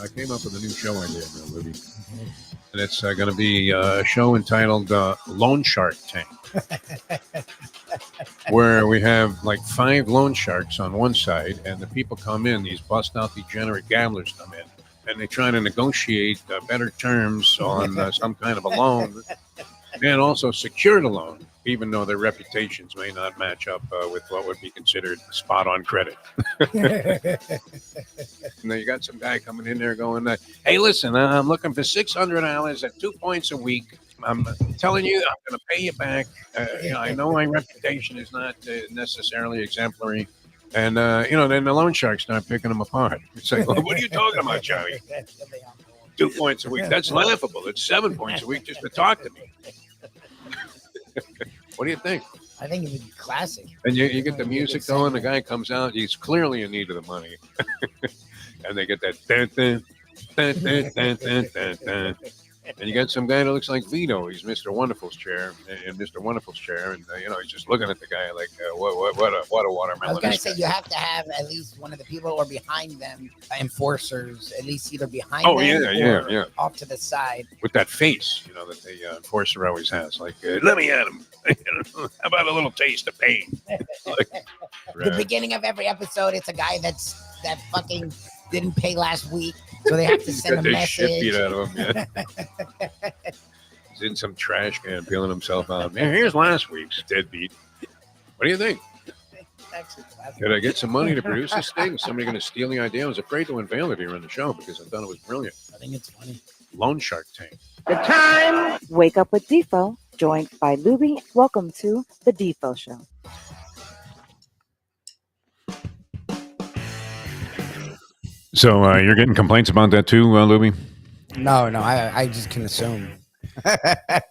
I came up with a new show idea, Lubie. And it's going to be a show entitled Loan Shark Tank, where we have like 5 loan sharks on one side, and the people come in, these bust out degenerate gamblers come in, and they try to negotiate better terms on some kind of a loan and also secure the loan, even though their reputations may not match up with what would be considered spot on credit. And then you got some guy coming in there going, hey, listen, I'm looking for $600 at 2 points a week. I'm telling you, I'm going to pay you back. I know my reputation is not necessarily exemplary. And, then the loan sharks start picking them apart. It's like, well, what are you talking about, Joey? 2 points a week. That's laughable. It's 7 points a week just to talk to me. What do you think? I think it'd be classic. And you get the music going. The guy comes out. He's clearly in need of the money. And they get that dun, dun, dun, dun, dun, dun, dun, dun. And you got some guy that looks like Vito. He's Mr. Wonderful's chair, and Mr. Wonderful's chair, and he's just looking at the guy like, what a watermelon. I was gonna say you have to have at least one of the people or behind them, enforcers, at least either behind them or off to the side with that face, that the enforcer always has. Like, let me at him. How about a little taste of pain? The beginning of every episode, it's a guy that fucking didn't pay last week, so they have to send a message. Shit beat out of him. Yeah. He's in some trash can peeling himself out. Man, here's last week's deadbeat. What do you think? Did I get some money to produce this thing? Is somebody going to steal the idea? I was afraid to unveil it here on the show because I thought it was brilliant. I think it's funny. Loan Shark Tank. The time. Wake up with Defo, joined by Lubie. Welcome to the Defo Show. So you're getting complaints about that too, Lubie? No, I just can assume.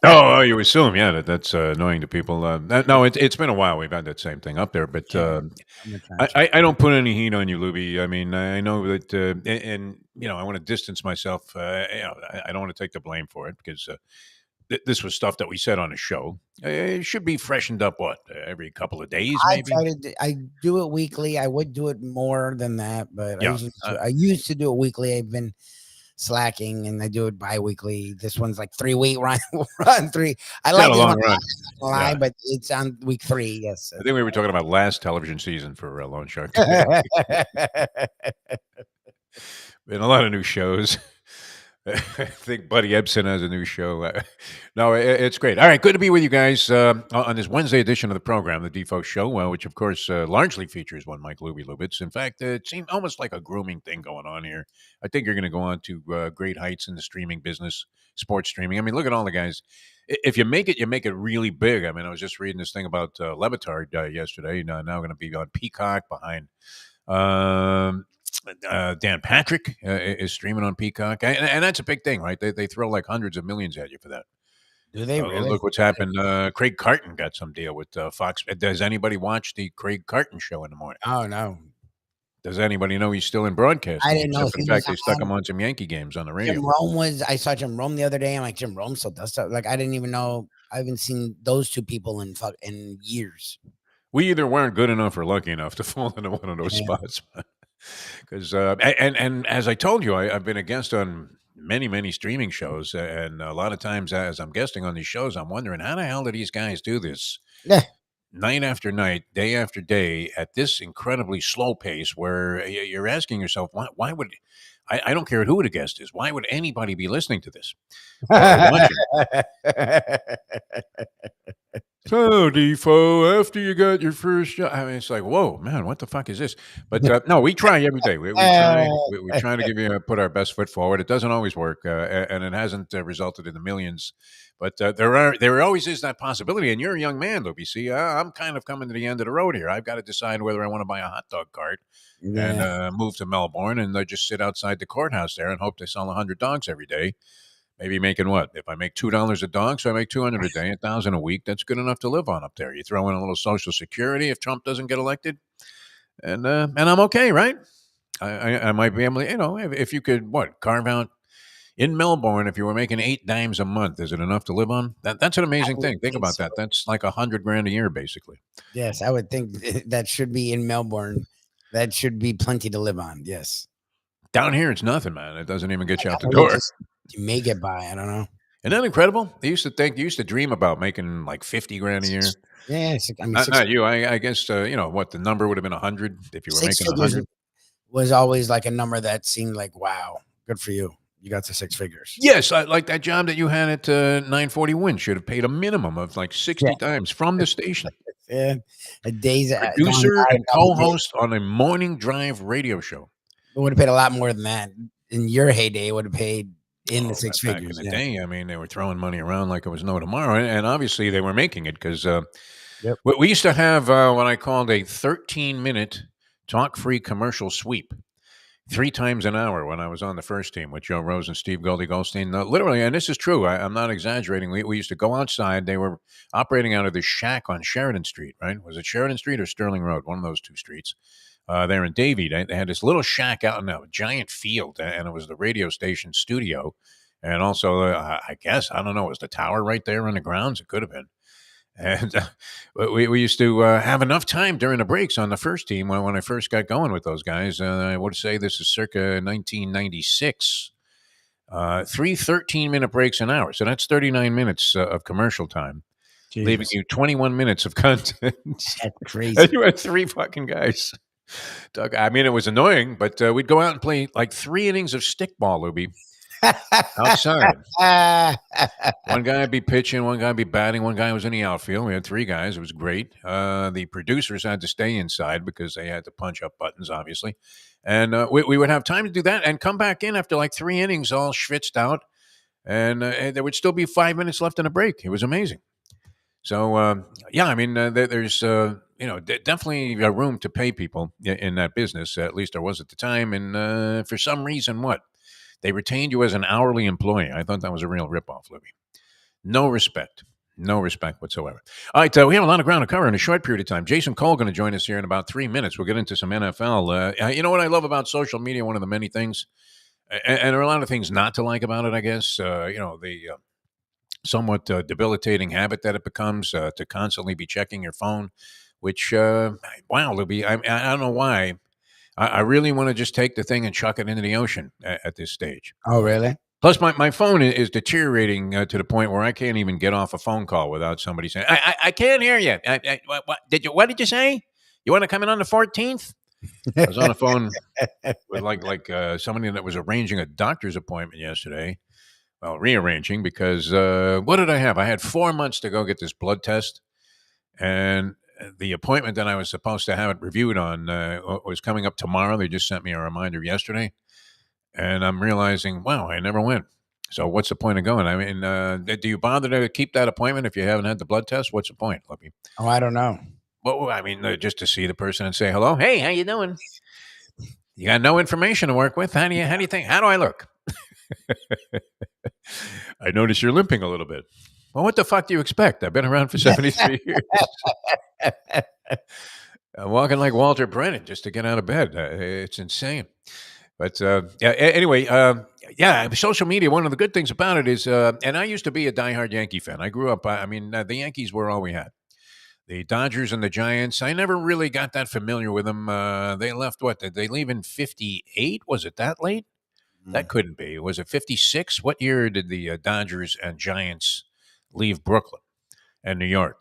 Oh, you assume, yeah, that's annoying to people. No, it's been a while. We've had that same thing up there, but I don't put any heat on you, Lubie. I mean, I know that, and I want to distance myself. I don't want to take the blame for it because this was stuff that we said on the show. It should be freshened up, every couple of days, maybe? I do it weekly. I would do it more than that, but I used to do it weekly. I've been slacking, and I do it bi-weekly. This one's like 3 week run 3. I like a long run. But it's on week 3. Yes, I think we were talking about last television season for Loan Shark. Been a lot of new shows. I think Buddy Ebsen has a new show. No, it's great. All right, good to be with you guys on this Wednesday edition of the program, the Defo Show, which, of course, largely features one Mike Lubie Lubitz. In fact, it seemed almost like a grooming thing going on here. I think you're going to go on to great heights in the streaming business, sports streaming. I mean, look at all the guys. If you make it, you make it really big. I mean, I was just reading this thing about Levitard yesterday. Now going to be on Peacock behind Dan Patrick is streaming on Peacock, and that's a big thing, right? They throw like hundreds of millions at you for that. Do they really? Look what's happened. Craig Carton got some deal with Fox. Does anybody watch the Craig Carton show in the morning? Oh, no. Does anybody know he's still in broadcasting? I didn't know. In fact, they stuck him on some Yankee games on the radio. I saw Jim Rome the other day. I'm like, Jim Rome still does stuff. Like, I didn't even know. I haven't seen those two people in years. We either weren't good enough or lucky enough to fall into one of those spots. Because and as I told you, I've been a guest on many streaming shows, and a lot of times as I'm guesting on these shows, I'm wondering how the hell do these guys do this night after night, day after day at this incredibly slow pace where you're asking yourself, why would I don't care who the guest is, why would anybody be listening to this? So, Defo, after you got your first job, I mean, it's like, whoa, man, what the fuck is this? But no, we try every day. We try to give you put our best foot forward. It doesn't always work, and it hasn't resulted in the millions. But there always is that possibility. And you're a young man, Lubie. See, I'm kind of coming to the end of the road here. I've got to decide whether I want to buy a hot dog cart and move to Melbourne and just sit outside the courthouse there and hope to sell 100 dogs every day. Maybe making what? If I make $2 a dog, so I make $200 a day, $1,000 a week. That's good enough to live on up there. You throw in a little Social Security if Trump doesn't get elected, and I'm okay, right? I might be able to, if you could carve out in Melbourne. If you were making $8 a month, is it enough to live on? That's an amazing thing. Think about that. That's like $100,000 a year, basically. Yes, I would think that should be in Melbourne. That should be plenty to live on. Yes. Down here, it's nothing, man. It doesn't even get you out the door. You may get by. I don't know. Isn't that incredible? You used to dream about making like 50 grand a year. Yeah, I mean, not you. I guess what the number would have been 100 if you were making 100. Was always like a number that seemed like, wow, good for you. You got to 6 figures. Yes, like that job that you had at 940 Win should have paid a minimum of like 60 times from the station. Yeah, a day's producer and co-host on a morning drive radio show. It would have paid a lot more than that. In your heyday, it would have paid in the 6 figures. Back in the day, I mean, they were throwing money around like it was no tomorrow, and obviously they were making it because we used to have what I called a 13-minute talk-free commercial sweep. 3 times an hour when I was on the first team with Joe Rose and Steve Goldie Goldstein. Literally, and this is true, I'm not exaggerating. We used to go outside. They were operating out of this shack on Sheridan Street, right? Was it Sheridan Street or Sterling Road? One of those 2 streets. There in Davie. They had this little shack out in a giant field, and it was the radio station studio. And also, I guess, I don't know, was the tower right there on the grounds? It could have been. And we used to have enough time during the breaks on the first team when I first got going with those guys. I would say this is circa 1996. 3 13-minute breaks an hour. So that's 39 minutes of commercial time, leaving you 21 minutes of content. That's crazy. And you had 3 fucking guys. Doug, I mean, it was annoying, but we'd go out and play like 3 innings of stickball, Lubie. Outside. One guy would be pitching, one guy would be batting, one guy was in the outfield. We had 3 guys. It was great. The producers had to stay inside because they had to punch up buttons, obviously. And we would have time to do that and come back in after like 3 innings all schwitzed out. And there would still be 5 minutes left in a break. It was amazing. So, I mean, there's, definitely a room to pay people in that business. At least there was at the time. And for some reason, they retained you as an hourly employee. I thought that was a real ripoff, Libby. No respect whatsoever. All right, we have a lot of ground to cover in a short period of time. Jason Cole going to join us here in about 3 minutes. We'll get into some NFL. You know what I love about social media? One of the many things, and there are a lot of things not to like about it, I guess. The somewhat debilitating habit that it becomes to constantly be checking your phone, which, wow, Libby, I don't know why. I really want to just take the thing and chuck it into the ocean at this stage. Oh, really? Plus, my phone is deteriorating to the point where I can't even get off a phone call without somebody saying, I can't hear you. What did you say? You want to come in on the 14th? I was on the phone with like somebody that was arranging a doctor's appointment yesterday. Well, rearranging because what did I have? I had 4 months to go get this blood test. And the appointment that I was supposed to have it reviewed on was coming up tomorrow. They just sent me a reminder yesterday. And I'm realizing, wow, I never went. So what's the point of going? I mean, do you bother to keep that appointment if you haven't had the blood test? What's the point, Libby? Oh, I don't know. Well, I mean, just to see the person and say hello. Hey, how you doing? You got no information to work with. How do you think? How do I look? I notice you're limping a little bit. Well, what the fuck do you expect? I've been around for 73 years. I'm walking like Walter Brennan just to get out of bed. It's insane. But anyway, social media, one of the good things about it is, and I used to be a diehard Yankee fan. I grew up, the Yankees were all we had. The Dodgers and the Giants, I never really got that familiar with them. They left, did they leave in 58? Was it that late? That couldn't be. Was it 56? What year did the Dodgers and Giants leave Brooklyn and New York?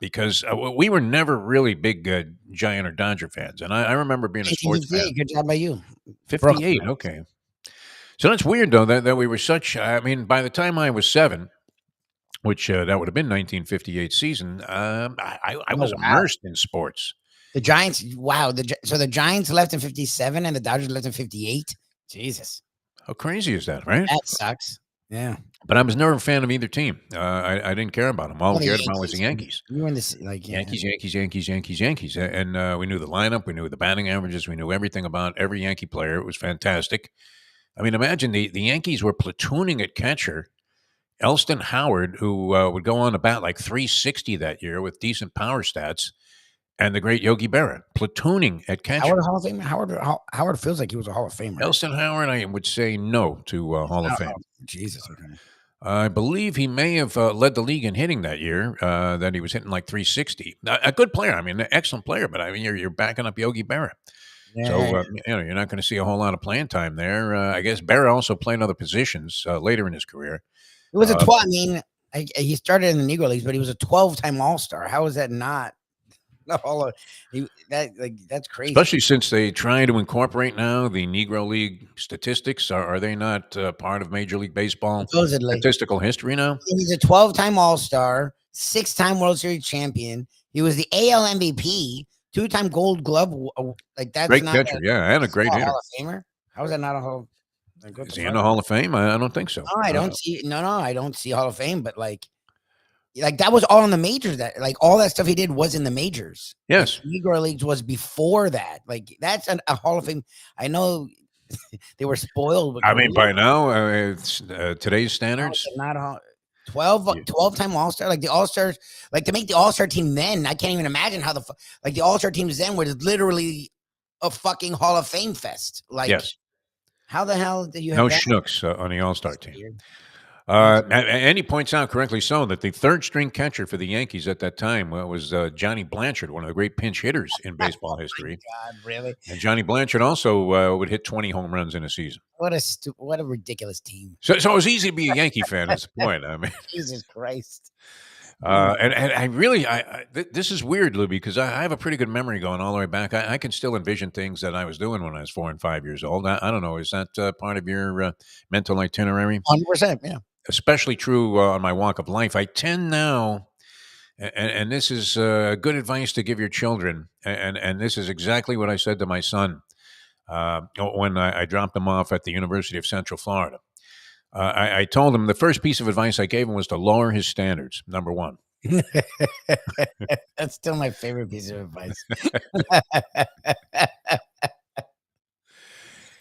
Because we were never really big Giant or Dodger fans. And I remember being a sports fan. Good job by you. 58, Brooklyn. Okay. So that's weird, though, that we were such, by the time I was 7, which that would have been 1958 season, I was immersed in sports. The Giants, wow. So the Giants left in 57 and the Dodgers left in 58? Jesus. How crazy is that, right? That sucks. Yeah. But I was never a fan of either team. I didn't care about them. All I cared about was the Yankees. You were in this, Yankees. And we knew the lineup. We knew the batting averages. We knew everything about every Yankee player. It was fantastic. I mean, imagine the Yankees were platooning at catcher. Elston Howard, who would go on to bat like 360 that year with decent power stats. And the great Yogi Berra, platooning at catcher. Howard, Hall of Fame. Howard feels like he was a Hall of Famer. Elston Howard, I would say no to Hall of Fame. Jesus. Okay. I believe he may have led the league in hitting that year, that he was hitting like 360. A good player. I mean, an excellent player, but I mean, you're backing up Yogi Berra. So you're not going to see a whole lot of playing time there. I guess Barra also played other positions later in his career. It was a 12. I mean, he started in the Negro Leagues, but he was a 12-time All-Star. How is that not? That's crazy. Especially since they try to incorporate now the Negro League statistics. Are they not part of Major League Baseball supposedly statistical history now? He's a 12-time All-Star, 6-time World Series champion. He was the AL MVP, 2-time Gold Glove. Like that's great not catcher, and a great hitter. Hall of Famer. How is that not a Hall? Is he in the Hall of Fame? I don't think so. No, I don't see. No, I don't see Hall of Fame. But like that was all in the majors. That like all that stuff he did was in the majors. Yes, like, Negro Leagues was before that. Like that's a Hall of Fame. I know they were spoiled. I mean, by now, today's standards, not 12-time All-Star. Like the All-Stars, like to make the All-Star team then, I can't even imagine how the All-Star teams then was literally a fucking Hall of Fame fest. Like, yes. How the hell did you have no that? Schnooks on the All-Star team? And he points out correctly so that the third string catcher for the Yankees at that time was Johnny Blanchard, one of the great pinch hitters in baseball history. God, really? And Johnny Blanchard also would hit 20 home runs in a season. What a ridiculous team. So it was easy to be a Yankee fan. That's the point. I mean, Jesus Christ. And I really, this is weird, Lubie, because I have a pretty good memory going all the way back. I can still envision things that I was doing when I was 4 and 5 years old. I don't know. Is that part of your mental itinerary? 100%, yeah. Especially true on my walk of life. I tend now, and this is good advice to give your children, and this is exactly what I said to my son when I dropped him off at the University of Central Florida. I told him the first piece of advice I gave him was to lower his standards, number one. That's still my favorite piece of advice.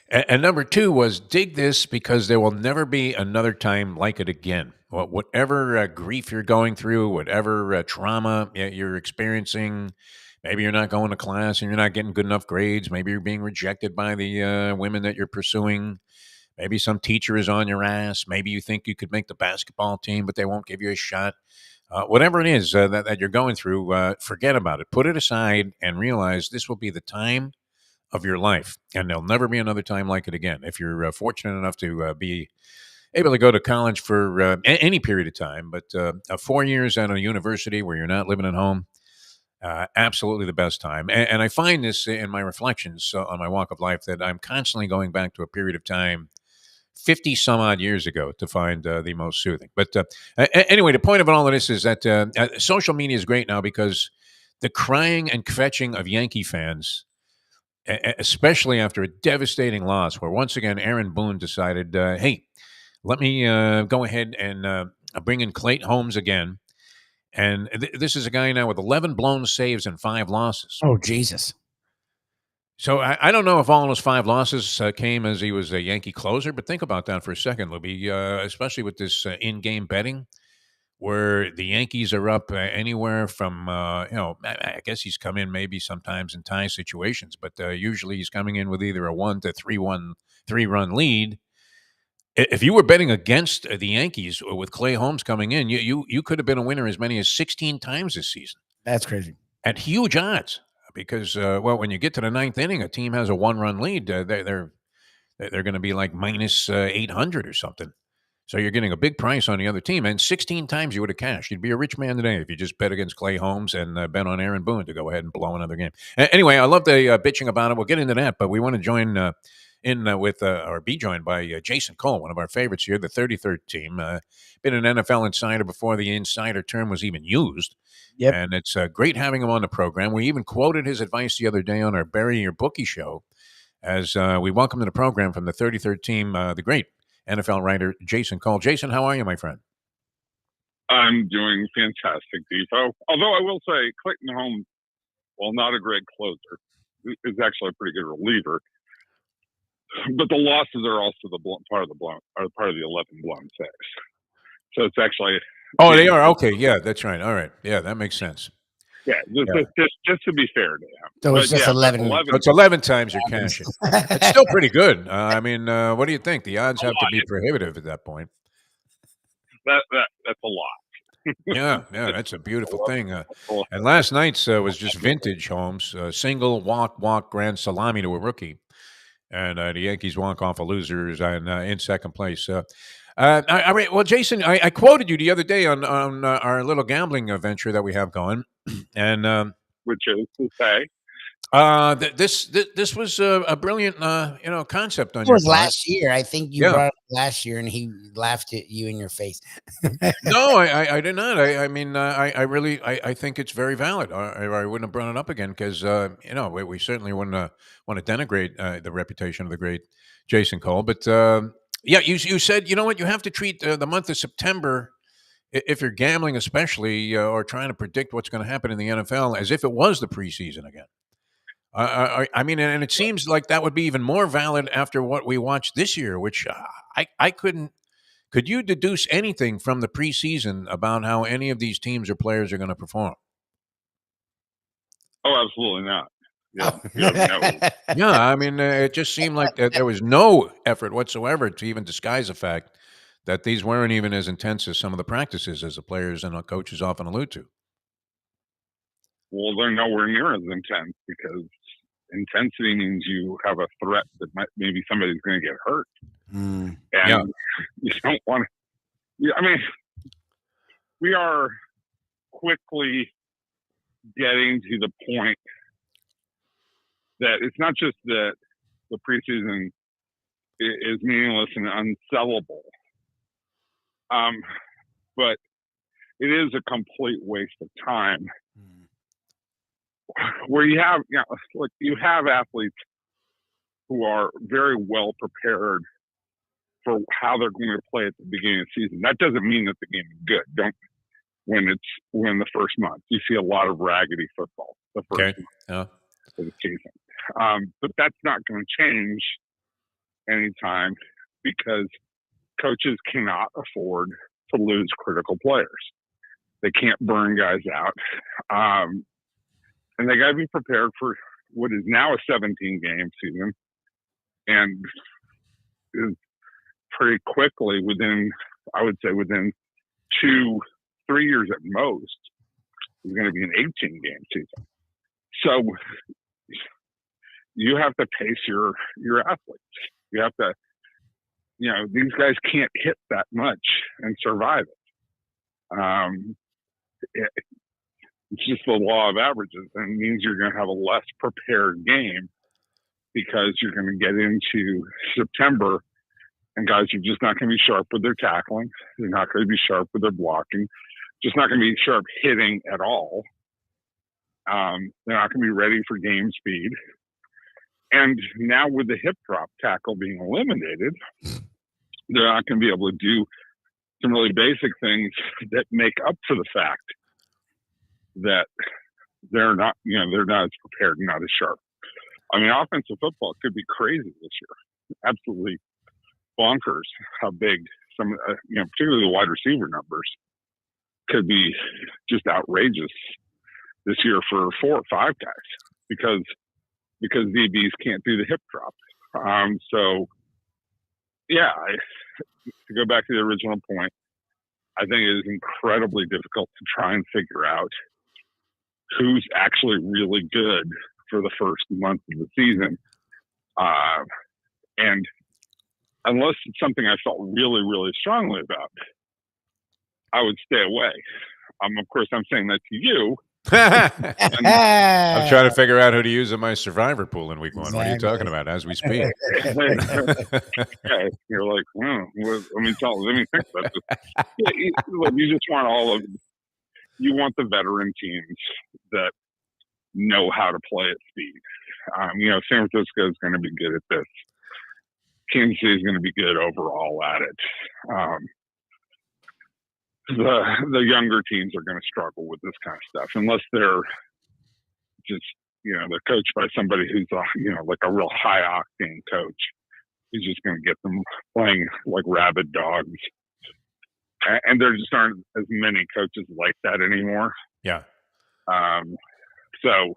And number two was dig this because there will never be another time like it again. Whatever grief you're going through, whatever trauma you're experiencing, maybe you're not going to class and you're not getting good enough grades. Maybe you're being rejected by the women that you're pursuing. Maybe some teacher is on your ass. Maybe you think you could make the basketball team, but they won't give you a shot. Whatever it is that you're going through, forget about it. Put it aside and realize this will be the time of your life, and there'll never be another time like it again. If you're fortunate enough to be able to go to college for any period of time, but 4 years at a university where you're not living at home, absolutely the best time. And I find this in my reflections on my walk of life that I'm constantly going back to a period of time 50 some odd years ago to find the most soothing. But anyway, the point of all of this is that social media is great now because the crying and kvetching of Yankee fans, especially after a devastating loss where once again Aaron Boone decided, hey, let me go ahead and bring in Clayton Holmes again. And this is a guy now with 11 blown saves and 5 losses. Oh, Jesus. So I don't know if all those 5 losses came as he was a Yankee closer, but think about that for a second, Lubie, especially with this in-game betting where the Yankees are up anywhere from, I guess he's come in maybe sometimes in tie situations, but usually he's coming in with either a 1 to 3-run lead. If you were betting against the Yankees with Clay Holmes coming in, you could have been a winner as many as 16 times this season. That's crazy. At huge odds. Because, when you get to the 9th inning, a team has a 1-run lead. They're going to be like minus 800 or something. So you're getting a big price on the other team. And 16 times you would have cashed. You'd be a rich man today if you just bet against Clay Holmes and bet on Aaron Boone to go ahead and blow another game. Anyway, I love the bitching about it. We'll get into that. But we want to join or be joined by Jason Cole, one of our favorites here, the 33rd team. Been an NFL insider before the insider term was even used. Yep. And it's great having him on the program. We even quoted his advice the other day on our Bury Your Bookie show as we welcome to the program from the 33rd team, the great NFL writer, Jason Cole. Jason, how are you, my friend? I'm doing fantastic, Defo. Although I will say Clayton Holmes, while not a great closer, is actually a pretty good reliever. But the losses are also part of the 11 blown saves. So it's actually... Oh, they are? Okay, yeah, that's right. All right. Yeah, that makes sense. Yeah, just to be fair to him. So it's just 11. So it's 11 times you're cashing. It's still pretty good. I mean, what do you think? The odds have to be prohibitive at that point. That's a lot. Yeah, that's a beautiful thing. And last night's was just vintage, Holmes. Single walk grand salami to a rookie, and the Yankees walk off of losers and in second place. Well, Jason, I quoted you the other day on our little gambling venture that we have going, and which is to say, this was a brilliant concept on It your was part. last year. I think you brought it last year, and he laughed at you in your face. No, I did not. I mean, I really think it's very valid. I wouldn't have brought it up again because we certainly wouldn't want to denigrate the reputation of the great Jason Cole. But yeah, you said, you know what, you have to treat the month of September, if you're gambling especially, or trying to predict what's going to happen in the NFL, as if it was the preseason again. I mean, and it seems like that would be even more valid after what we watched this year, which I couldn't. Could you deduce anything from the preseason about how any of these teams or players are going to perform? Oh, absolutely not. Yeah, yeah. I mean, it just seemed like there was no effort whatsoever to even disguise the fact that these weren't even as intense as some of the practices, as the players and the coaches often allude to. Well, they're nowhere near as intense because intensity means you have a threat that maybe somebody's going to get hurt. And you don't want to. I mean, we are quickly getting to the point that it's not just that the preseason is meaningless and unsellable, but it is a complete waste of time. Where you have, you have athletes who are very well prepared for how they're going to play at the beginning of the season. That doesn't mean that the game is good. When the first month, you see a lot of raggedy football the first month of the season. But that's not going to change anytime because coaches cannot afford to lose critical players. They can't burn guys out. And they got to be prepared for what is now a 17-game season, and is pretty quickly within 2-3 years at most, is going to be an 18-game season. So you have to pace your athletes. You have to, these guys can't hit that much and survive it. It's just the law of averages, and it means you're going to have a less prepared game because you're going to get into September and guys are just not going to be sharp with their tackling. They're not going to be sharp with their blocking. Just not going to be sharp hitting at all. They're not going to be ready for game speed. And now with the hip drop tackle being eliminated, they're not going to be able to do some really basic things that make up for the fact that they're not as prepared and not as sharp. I mean, offensive football could be crazy this year. Absolutely bonkers how big some, particularly the wide receiver numbers could be just outrageous this year for 4 or 5 guys because DBs can't do the hip drop. So yeah, to go back to the original point, I think it is incredibly difficult to try and figure out who's actually really good for the first month of the season. And unless it's something I felt really, really strongly about, I would stay away. Of course, I'm saying that to you. I'm trying to figure out who to use in my survivor pool in week 1. What are you talking about as we speak? You're like, let me think about this. You just want all of it. You want the veteran teams that know how to play at speed. San Francisco is going to be good at this. Kansas City is going to be good overall at it. The younger teams are going to struggle with this kind of stuff unless they're just, they're coached by somebody who's, like a real high octane coach. He's just going to get them playing like rabid dogs. And there just aren't as many coaches like that anymore. Yeah. So,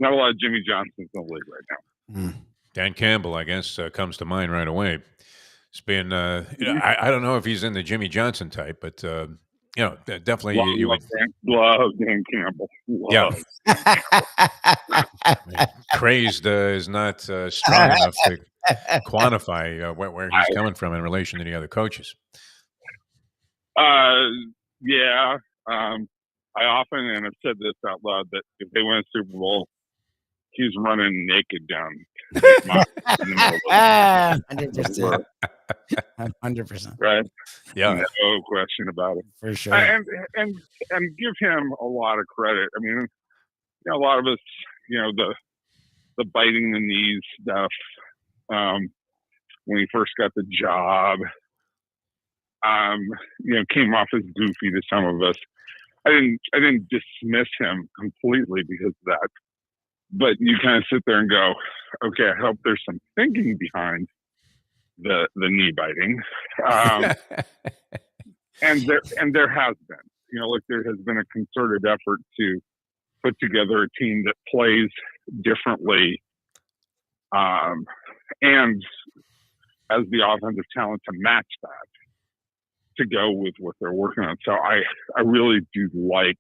not a lot of Jimmy Johnsons in the league right now. Dan Campbell, I guess, comes to mind right away. It's been, I don't know if he's in the Jimmy Johnson type, but you know, definitely you would. Love Dan Campbell. Love. Yeah. Crazed is not strong enough to quantify where he's coming from in relation to the other coaches. Yeah. I often, and I've said this out loud, that if they win a Super Bowl, he's running naked down. 100%. 100%. Right? Yeah. No question about it. For sure. And give him a lot of credit. I mean, you know, a lot of us, you know, the biting the knees stuff, when he first got the job, you know, came off as goofy to some of us. I didn't dismiss him completely because of that, but you kind of sit there and go, okay, I hope there's some thinking behind the knee biting, and there has been, you know, like there has been a concerted effort to put together a team that plays differently, and has the offensive talent to match that, to go with what they're working on. So I really do like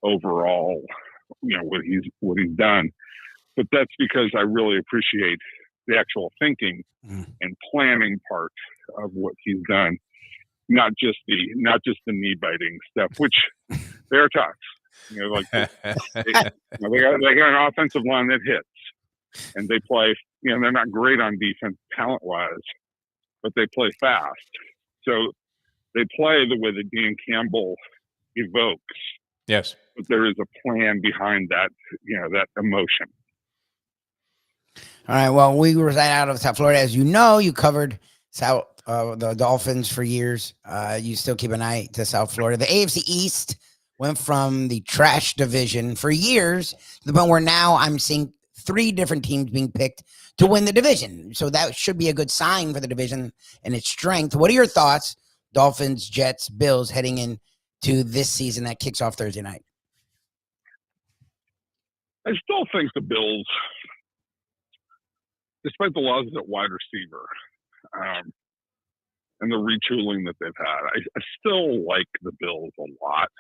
overall, you know, what he's done, but that's because I really appreciate the actual thinking and planning part of what he's done, not just the knee biting stuff, which they're tough. You know, like they got an offensive line that hits, and they play. You know, they're not great on defense talent wise, but they play fast. So they play the way that Dan Campbell evokes. Yes. But there is a plan behind that, you know, that emotion. All right. Well, we reside out of South Florida. As you know, you covered the Dolphins for years. You still keep an eye to South Florida. The AFC East went from the trash division for years to the point where now I'm seeing 3 different teams being picked to win the division. So that should be a good sign for the division and its strength. What are your thoughts, Dolphins, Jets, Bills, heading into this season that kicks off Thursday night? I still think the Bills, despite the losses at wide receiver, and the retooling that they've had, I still like the Bills a lot,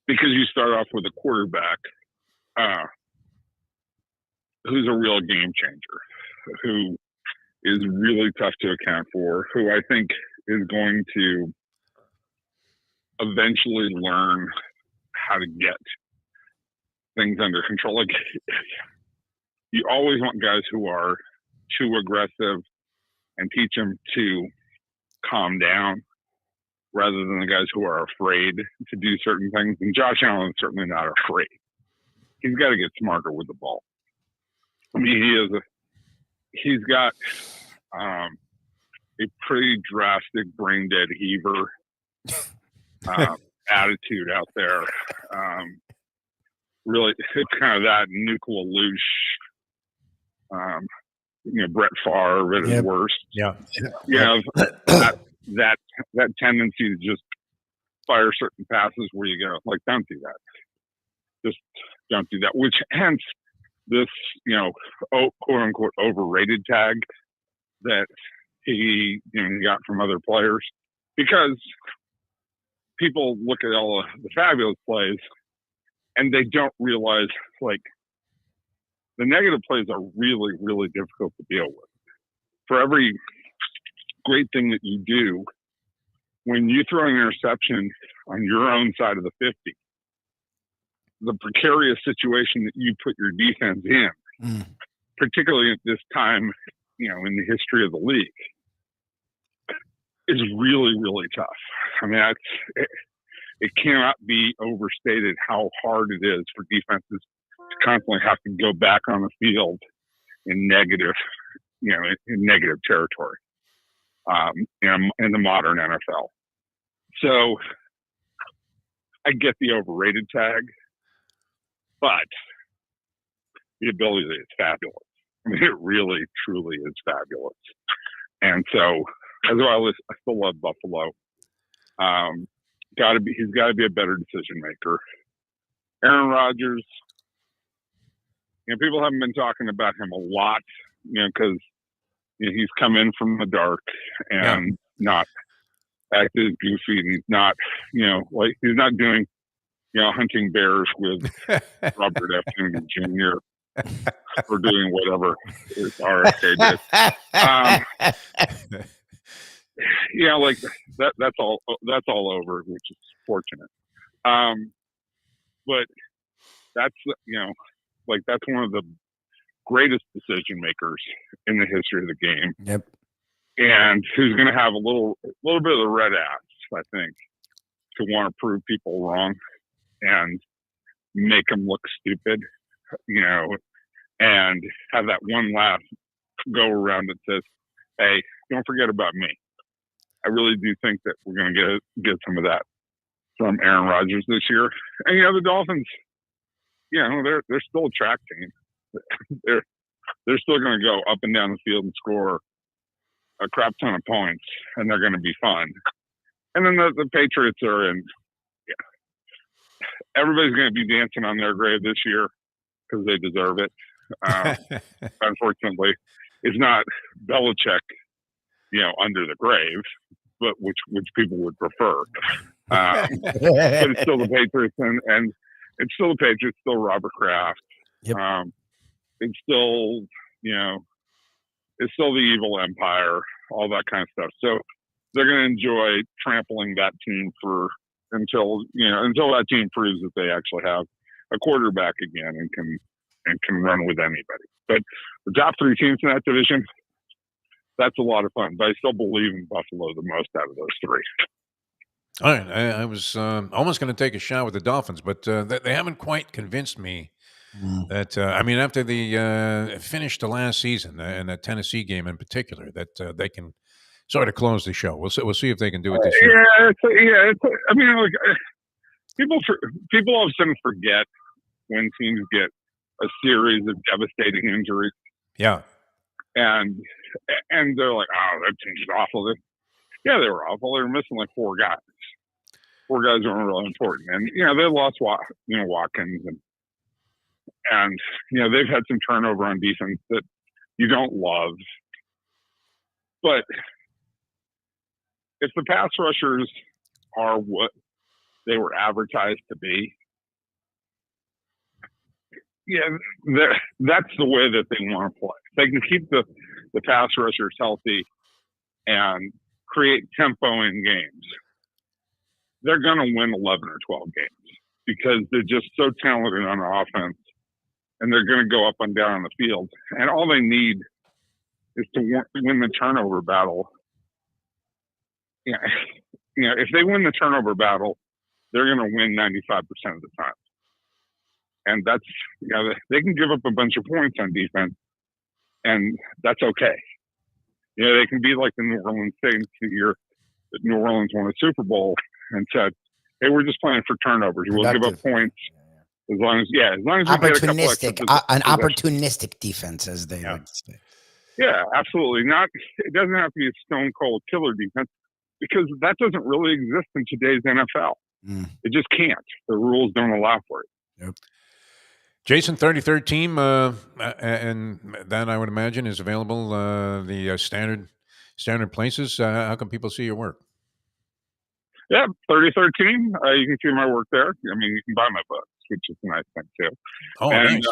because you start off with a quarterback who's a real game changer, who is really tough to account for, who I think is going to eventually learn how to get things under control. Like, you always want guys who are too aggressive and teach them to calm down, rather than the guys who are afraid to do certain things. And Josh Allen's certainly not afraid. He's got to get smarter with the ball. I mean, he's got a pretty drastic brain dead heaver attitude out there. Really, it's kind of that Nuke LaLoosh, you know, Brett Favre at his worst. Yeah. You know, that tendency to just fire certain passes where you go, like, don't do that. Just don't do that. Which hence this, you know, quote unquote overrated tag that he got from other players, because people look at all the fabulous plays and they don't realize, like, the negative plays are really, really difficult to deal with. For every great thing that you do, when you throw an interception on your own side of the 50, the precarious situation that you put your defense in, particularly at this time, you know, in the history of the league, is really, really tough. I mean, it cannot be overstated how hard it is for defenses to constantly have to go back on the field in negative, you know, in negative territory, in the modern NFL. So I get the overrated tag, but the ability is fabulous. I mean, it really, truly is fabulous. And so, as well, I still love Buffalo. He's got to be a better decision maker. Aaron Rodgers, you know, people haven't been talking about him a lot, you know, because, you know, he's come in from the dark and not act as goofy, and he's not, like he's not doing, hunting bears with Robert F. Kennedy Jr. or doing whatever RFK did. Like that's all over, which is fortunate. But that's like that's one of the greatest decision makers in the history of the game. Yep. And who's going to have a little bit of the red ass, I think, to want to prove people wrong and make them look stupid, and have that one last go around that says, "Hey, don't forget about me." I really do think that we're going to get some of that from Aaron Rodgers this year. And the Dolphins, they're still a track team. They're still going to go up and down the field and score a crap ton of points, and they're going to be fun. And then the Patriots are in. Everybody's going to be dancing on their grave this year because they deserve it. Unfortunately, it's not Belichick, under the grave, but which people would prefer. But it's still the Patriots, and it's still the Patriots, still Robert Kraft. Yep. It's still, it's still the evil empire, all that kind of stuff. So they're going to enjoy trampling that team until that team proves that they actually have a quarterback again and can run with anybody. But the top three teams in that division, that's a lot of fun. But I still believe in Buffalo the most out of those three. All right. I was almost going to take a shot with the Dolphins, but they haven't quite convinced me that, after they finished the last season and that Tennessee game in particular, that they can sort of close the show. We'll see if they can do it this year. People all of a sudden forget when teams get a series of devastating injuries. Yeah. And they're like, oh, that team's awful. Yeah, they were awful. They were missing like four guys. Four guys weren't really important. And, they lost, Watkins. And they've had some turnover on defense that you don't love. But if the pass rushers are what they were advertised to be, that's the way that they want to play. If they can keep the pass rushers healthy and create tempo in games, they're going to win 11 or 12 games because they're just so talented on offense, and they're going to go up and down on the field. And all they need is to win the turnover battle. If they win the turnover battle, they're going to win 95% of the time. And that's, they can give up a bunch of points on defense, and that's okay. They can be like the New Orleans Saints that New Orleans won a Super Bowl and said, hey, we're just playing for turnovers. We'll give up points as long as we opportunistic, an opportunistic defense, as they would say. Yeah, absolutely. It doesn't have to be a stone cold killer defense, because that doesn't really exist in today's NFL. It just can't. The rules don't allow for it. Yep. Jason, 33rd team, and that I would imagine is available, the standard places. How can people see your work? Yeah, 33rd team. You can see my work there. You can buy my books, which is a nice thing too. Oh, and,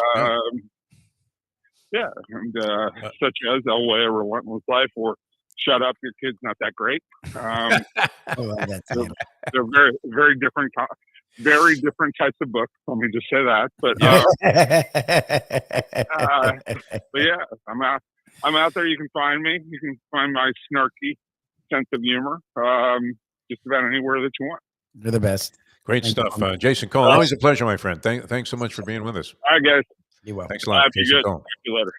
nice. Such as Elway, A Relentless Life, or Shut Up, Your Kid's Not That Great. They're very, very different. Very different types of books. Let me just say that. But yeah, I'm out there. You can find me. You can find my snarky sense of humor just about anywhere that you want. You're the best. Great stuff, Jason Cole. Always a pleasure, my friend. Thanks so much for being with us. All right, guys. You're welcome. Thanks a lot, Jason Cole. Talk to you later.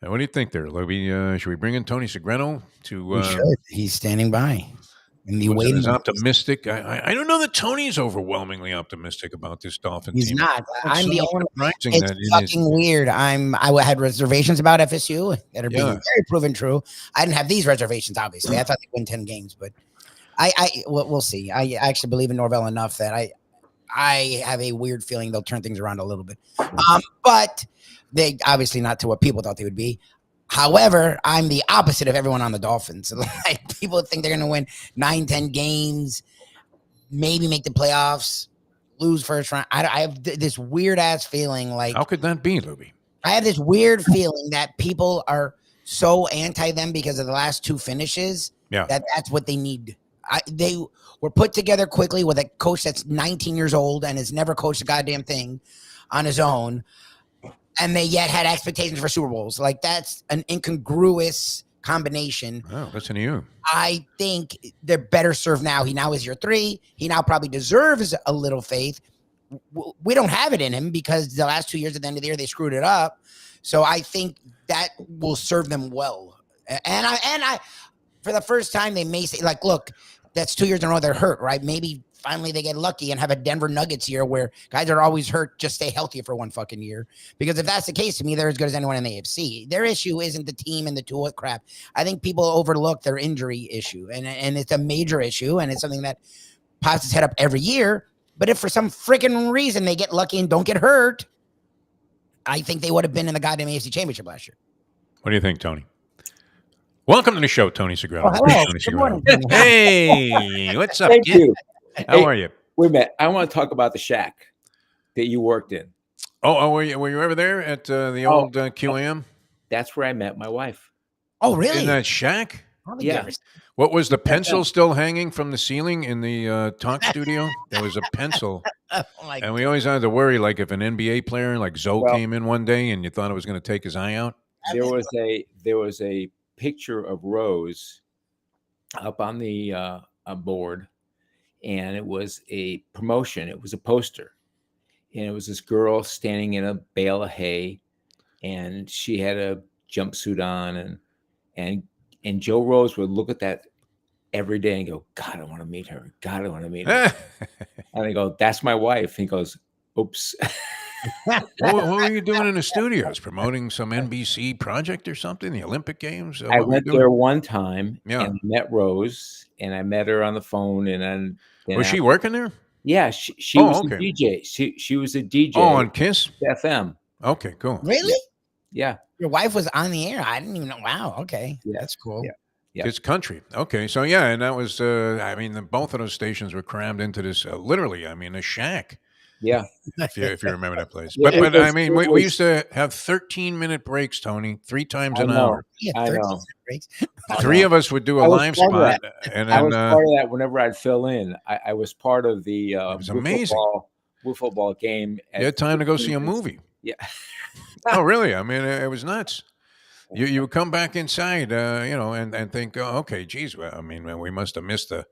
What do you think there, Lubie? Should we bring in Tony Segreto to? He's standing by. And he's optimistic. I don't know that Tony's overwhelmingly optimistic about this Dolphins team. He's not. I'm the only. It's fucking weird. I had reservations about FSU that are being very proven true. I didn't have these reservations, obviously. I thought they'd win 10 games, but we'll see. I actually believe in Norvell enough that I have a weird feeling they'll turn things around a little bit. But they obviously not to what people thought they would be. However, I'm the opposite of everyone on the Dolphins. Like, people think they're going to win 9-10 games, maybe make the playoffs, lose first round. I have this weird ass feeling like, how could that be, Lubie? I have this weird feeling that people are so anti them because of the last 2 finishes. Yeah, that's what they need. They were put together quickly with a coach that's 19 years old and has never coached a goddamn thing on his own, and they yet had expectations for Super Bowls. Like, that's an incongruous combination. Oh, listen to you. I think they're better served now. He now is year 3. He now probably deserves a little faith. We don't have it in him because the last 2 years at the end of the year, they screwed it up. So I think that will serve them well. And I, for the first time, they may say, like, look, that's 2 years in a row they're hurt, right? Maybe finally they get lucky and have a Denver Nuggets year where guys are always hurt just stay healthy for one fucking year. Because if that's the case, to me, they're as good as anyone in the AFC. Their issue isn't the team and the tool crap. I think people overlook their injury issue, and it's a major issue, and it's something that pops its head up every year. But if for some freaking reason they get lucky and don't get hurt, I think they would have been in the goddamn AFC Championship last year. What do you think, Tony? Welcome to the show, Tony Segreto. Oh, hello. Tony Good Segreto. morning. Hey, what's up, Thank kid? you. How are you? Wait a minute. I want to talk about the shack that you worked in. Oh, were you ever there at the old QAM? That's where I met my wife. Oh, really? In that shack? Yeah. What was the pencil still hanging from the ceiling in the talk studio? There was a pencil. And we always had to worry, like, if an NBA player like Zoe came in one day and you thought it was going to take his eye out. There was a picture of Rose up on the board, and it was a promotion. It was a poster, and it was this girl standing in a bale of hay, and she had a jumpsuit on, and Joe Rose would look at that every day and go, God, I want to meet her. God, I want to meet her. And I go, that's my wife. He goes, oops. What were you doing in the studios? Promoting some NBC project or something? The Olympic Games? I went there one time Yeah. and met Rose, and I met her on the phone. And then Was she working there? Yeah, she was a DJ. She was a DJ. Oh, on Kiss FM. Okay, cool. Really? Yeah. Your wife was on the air. I didn't even know. Wow. Okay. Yeah. That's cool. Yeah. Yeah. It's country. Okay. So, yeah. And that was, I mean, both of those stations were crammed into this, literally, I mean, a shack. Yeah. If you remember that place. Yeah, But I mean, we used to have 13-minute breaks, Tony, 3 times an hour. Yeah, I know. breaks. 3 of us would do a live spot. And I was then, part of that whenever I'd fill in. I was part of the was amazing. football game. You had time to go see a movie. Yeah. Oh, really? I mean, it was nuts. You would come back inside, and think, oh, okay, geez, well, I mean, we must have missed the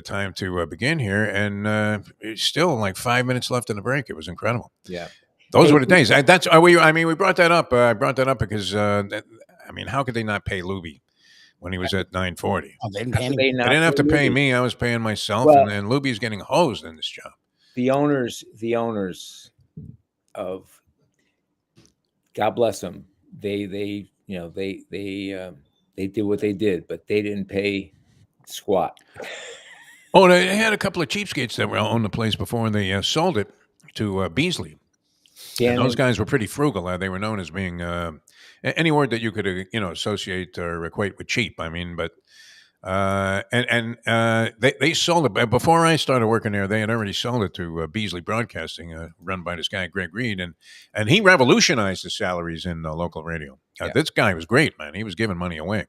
time to begin here, and it's still like 5 minutes left in the break. It was incredible. Yeah, those were the days. We brought that up. I brought that up because how could they not pay Lubie when he was at 940? Oh, they didn't pay They didn't have to pay me. I was paying myself, and Lubie's getting hosed in this job. The owners of, God bless them. They did what they did, but they didn't pay squat. Oh, they had a couple of cheapskates that were owned the place before, and they sold it to Beasley. And those guys were pretty frugal. They were known as being any word that you could associate or equate with cheap. I mean, but they sold it before I started working there. They had already sold it to Beasley Broadcasting, run by this guy Greg Reed, and he revolutionized the salaries in local radio. This guy was great, man. He was giving money away.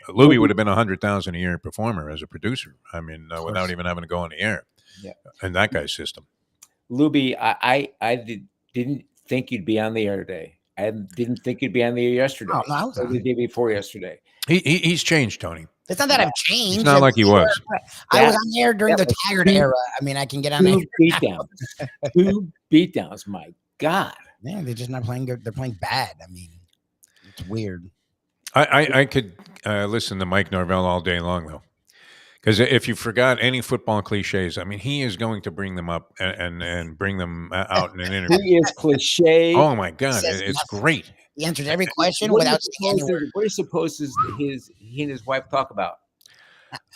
Lubie would have been $100,000 a year performer as a produer. I mean, without even having to go on the air. Yeah, in that guy's system. Lubie, I didn't think you'd be on the air today. I didn't think you'd be on the air yesterday. Oh, no, or the day before yesterday. He's changed, Tony. It's not that I've changed. It's not like he was. I was on the air during the Taggart era. I mean, I can get on there. 2 beatdowns. My God. Yeah, they're just not playing good. They're playing bad. I mean, it's weird. I could listen to Mike Norvell all day long, though. Because if you forgot any football cliches, I mean, he is going to bring them up and bring them out in an interview. He is cliche. Oh, my God. It's great. He answers every question without saying any word. What do you suppose he and his wife talk about?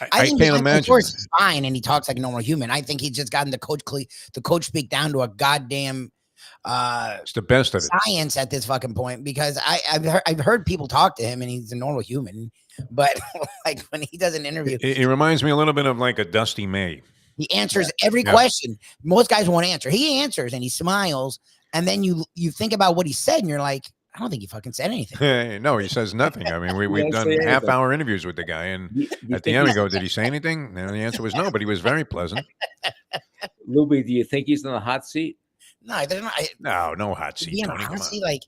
I can't imagine. Of course, he's fine, and he talks like a normal human. I think he's just gotten the coach speak down to a goddamn It's the best of it. Science at this fucking point, because I've heard people talk to him and he's a normal human, but like when he does an interview, It reminds me a little bit of like a Dusty May. He answers every question. Most guys won't answer. He answers and he smiles, and then you think about what he said, and you're like, I don't think he fucking said anything. No, he says nothing. I mean, we've done half-hour interviews with the guy, and at the end we go, did he say anything? And the answer was no, but he was very pleasant. Lubie, do you think he's in the hot seat? No, they're not. No hot seat, Tony. Come on. Like,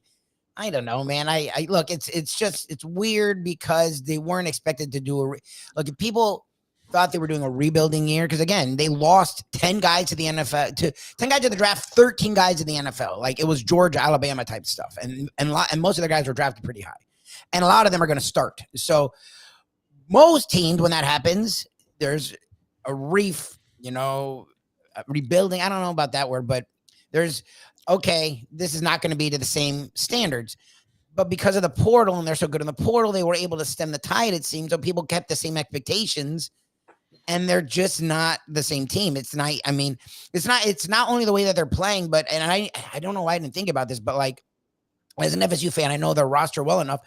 I don't know, man. I look, it's weird because they weren't expected to do look. If people thought they were doing a rebuilding year, because again, they lost 10 guys to the NFL, to 10 guys to the draft, 13 guys to the NFL. Like it was Georgia, Alabama type stuff, and most of the guys were drafted pretty high, and a lot of them are going to start. So most teams, when that happens, there's a rebuilding. I don't know about that word, but there's this is not going to be to the same standards. But because of the portal, and they're so good in the portal, they were able to stem the tide, it seems. So people kept the same expectations, and they're just not the same team. It's not, I mean, it's not only the way that they're playing, but, and I don't know why I didn't think about this, but like, as an FSU fan, I know their roster well enough.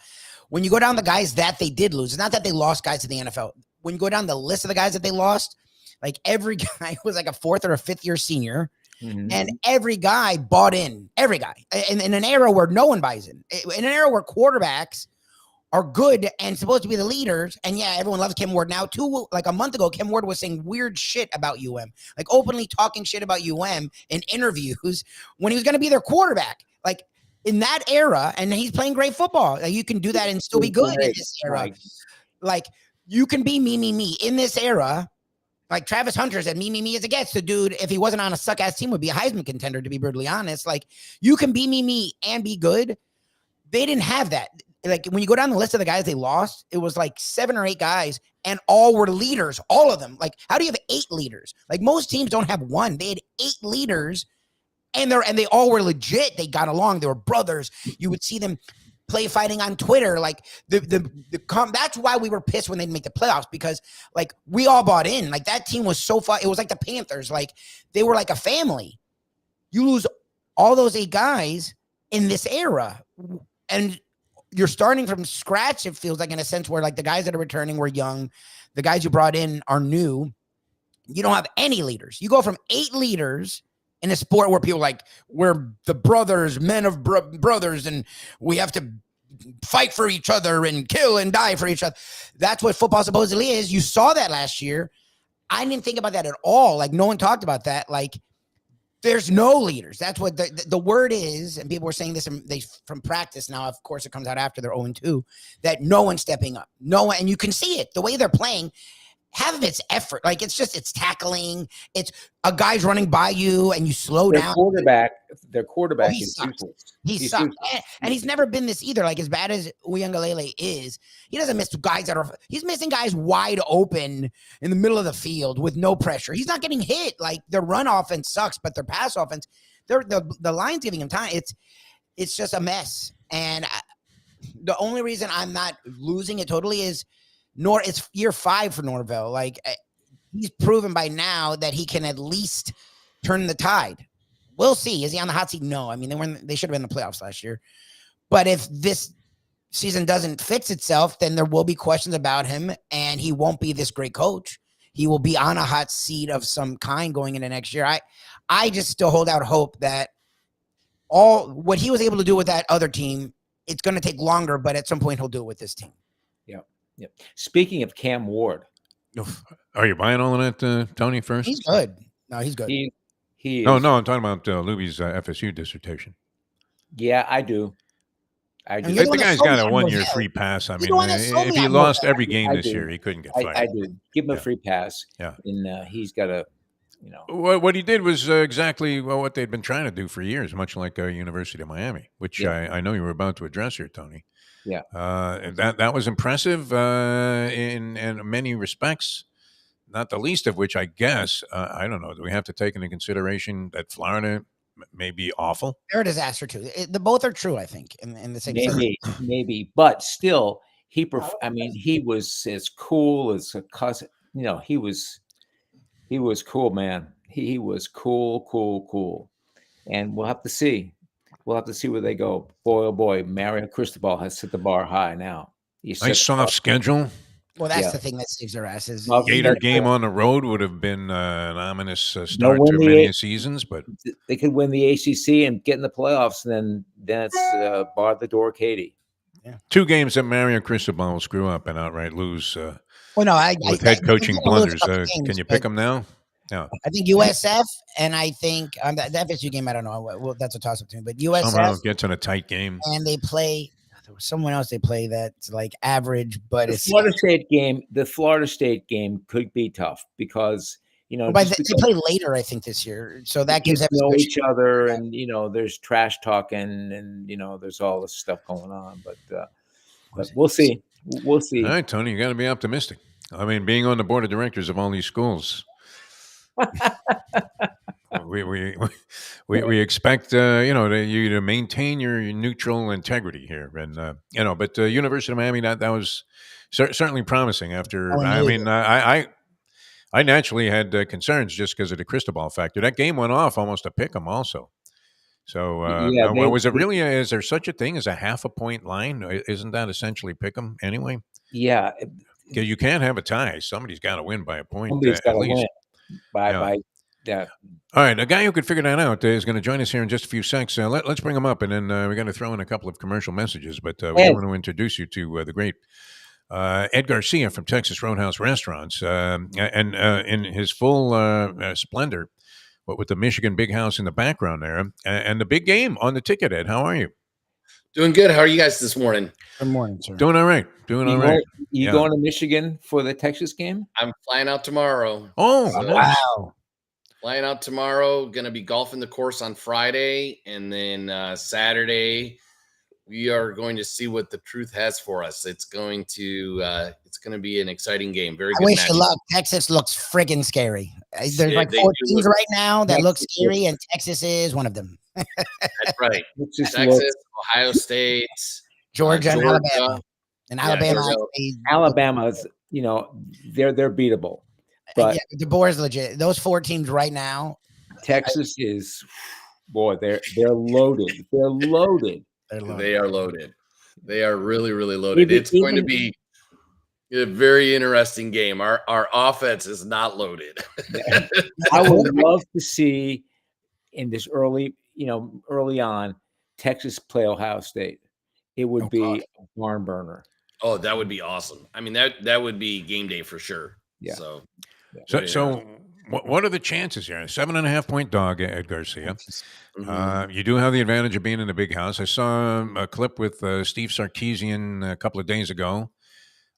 When you go down the guys that they did lose, it's not that they lost guys to the NFL. When you go down the list of the guys that they lost, like every guy was like a 4th or a 5th year senior. Mm-hmm. And every guy bought in, every guy in an era where no one buys in an era where quarterbacks are good and supposed to be the leaders. And yeah, everyone loves Kim Ward now. Like a month ago, Kim Ward was saying weird shit about UM, like openly talking shit about UM in interviews when he was going to be their quarterback. Like in that era, and he's playing great football. Like, you can do that and still be good in this era. Like you can be me in this era. Like Travis Hunter said, me as it gets. The dude, if he wasn't on a suck-ass team, would be a Heisman contender, to be brutally honest. Like, you can be me and be good. They didn't have that. Like, when you go down the list of the guys they lost, it was like 7 or 8 guys, and all were leaders, all of them. Like, how do you have 8 leaders? Like, most teams don't have one. They had 8 leaders, and they all were legit. They got along. They were brothers. You would see them play fighting on Twitter. Like that's why we were pissed when they didn't make the playoffs, because like we all bought in. Like that team was so fun. It was like the Panthers. Like they were like a family. You lose all those 8 guys in this era, and you're starting from scratch. It feels like, in a sense, where like the guys that are returning were young. The guys you brought in are new. You don't have any leaders. You go from 8 leaders in a sport where people like, we're the brothers, men of brothers, and we have to fight for each other and kill and die for each other. That's what football supposedly is. You saw that last year. I didn't think about that at all. Like, no one talked about that. Like, there's no leaders. That's what the word is. And people were saying this from practice. Now, of course, it comes out after they're 0-2, that no one's stepping up. No one, and you can see it. The way they're playing, half of it's effort. Like, it's tackling. It's a guy's running by you and you slow down. Their quarterback is useless. He sucks. And he's never been this either. Like, as bad as Uyangalele is, he doesn't miss guys he's missing guys wide open in the middle of the field with no pressure. He's not getting hit. Like, their run offense sucks, but their pass offense, the line's giving him time. It's just a mess. And the only reason I'm not losing it totally is it's year 5 for Norvell. Like, he's proven by now that he can at least turn the tide. We'll see. Is he on the hot seat? No. I mean, they should have been in the playoffs last year. But if this season doesn't fix itself, then there will be questions about him, and he won't be this great coach. He will be on a hot seat of some kind going into next year. I just still hold out hope that all what he was able to do with that other team, it's going to take longer, but at some point he'll do it with this team. Yeah. Speaking of Cam Ward, are you buying all of that, Tony? First, he's good. No, he's good. He is. No, I'm talking about Lubie's FSU dissertation. Yeah, I do. The guy's got a 1-year free pass. I mean, if he lost every game this year, he couldn't get fired. I do. Give him a free pass. Yeah, and he's got a. What he did was exactly what they'd been trying to do for years, much like University of Miami, which I know you were about to address here, Tony. Yeah, that was impressive in many respects. Not the least of which, I guess, I don't know. Do we have to take into consideration that Florida may be awful? They're a disaster too. Both are true, I think, in the same sense. Maybe, but still, he was as cool as a cousin. He was cool, man. He was cool. and we'll have to see. We'll have to see where they go. Boy, oh boy, Mario Cristobal has set the bar high now. Nice soft schedule. Well, that's the thing that saves their asses. Gator game on the road would have been an ominous start to many seasons, but they could win the ACC and get in the playoffs, and then it's bar the door, Katie. Yeah. 2 games that Mario Cristobal will screw up and outright lose. Well, no, with head coaching blunders. Can you pick them now? No. I think USF, and I think the FSU game, I don't know. Well, that's a toss-up to me. But USF somehow gets in a tight game. And they play – there was someone else they play that's like average, but the Florida State game could be tough because, they play later, I think, this year. So that gives them know each other, and, there's trash talking, and, there's all this stuff going on. But we'll see. We'll see. All right, Tony, you got to be optimistic. I mean, being on the board of directors of all these schools, we expect you to maintain your neutral integrity here, and but University of Miami that was certainly promising. After I naturally had concerns just because of the Cristobal factor. That game went off almost a pick 'em also. So was it really? Is there such a thing as a half a point line? Isn't that essentially pick 'em anyway? Yeah, because you can't have a tie. Somebody's got to win by a point. Somebody's got to win by. All right, a guy who could figure that out is going to join us here in just a few seconds. Let's bring him up, and then we're going to throw in a couple of commercial messages. But we want to introduce you to the great Ed Garcia from Texas Roadhouse Restaurants, and in his full splendor, with the Michigan Big House in the background there, and the big game on the ticket. Ed, how are you? Doing good. How are you guys this morning? Good morning, sir. Doing all right. You going to Michigan for the Texas game? I'm flying out tomorrow. Oh, so, wow. Flying out tomorrow. Going to be golfing the course on Friday. And then Saturday, we are going to see what the truth has for us. It's going to be an exciting game. Very good. I wish you luck. Texas looks friggin' scary. There's like 4 teams right now that look scary, and Texas is one of them. That's right. Texas, Ohio State, Georgia, and Alabama. And Alabama's, they're beatable. But the board's legit. Those 4 teams right now. Texas is, boy, they're loaded. They're loaded. They are loaded. They are really, really loaded. It's going to be a very interesting game. Our offense is not loaded. I would love to see in this early on, Texas play Ohio State. It would be a barn burner. Oh, that would be awesome. I mean, that would be game day for sure. Yeah. So what are the chances here? 7.5 point dog, Ed Garcia. Mm-hmm. You do have the advantage of being in the big house. I saw a clip with Steve Sarkisian a couple of days ago.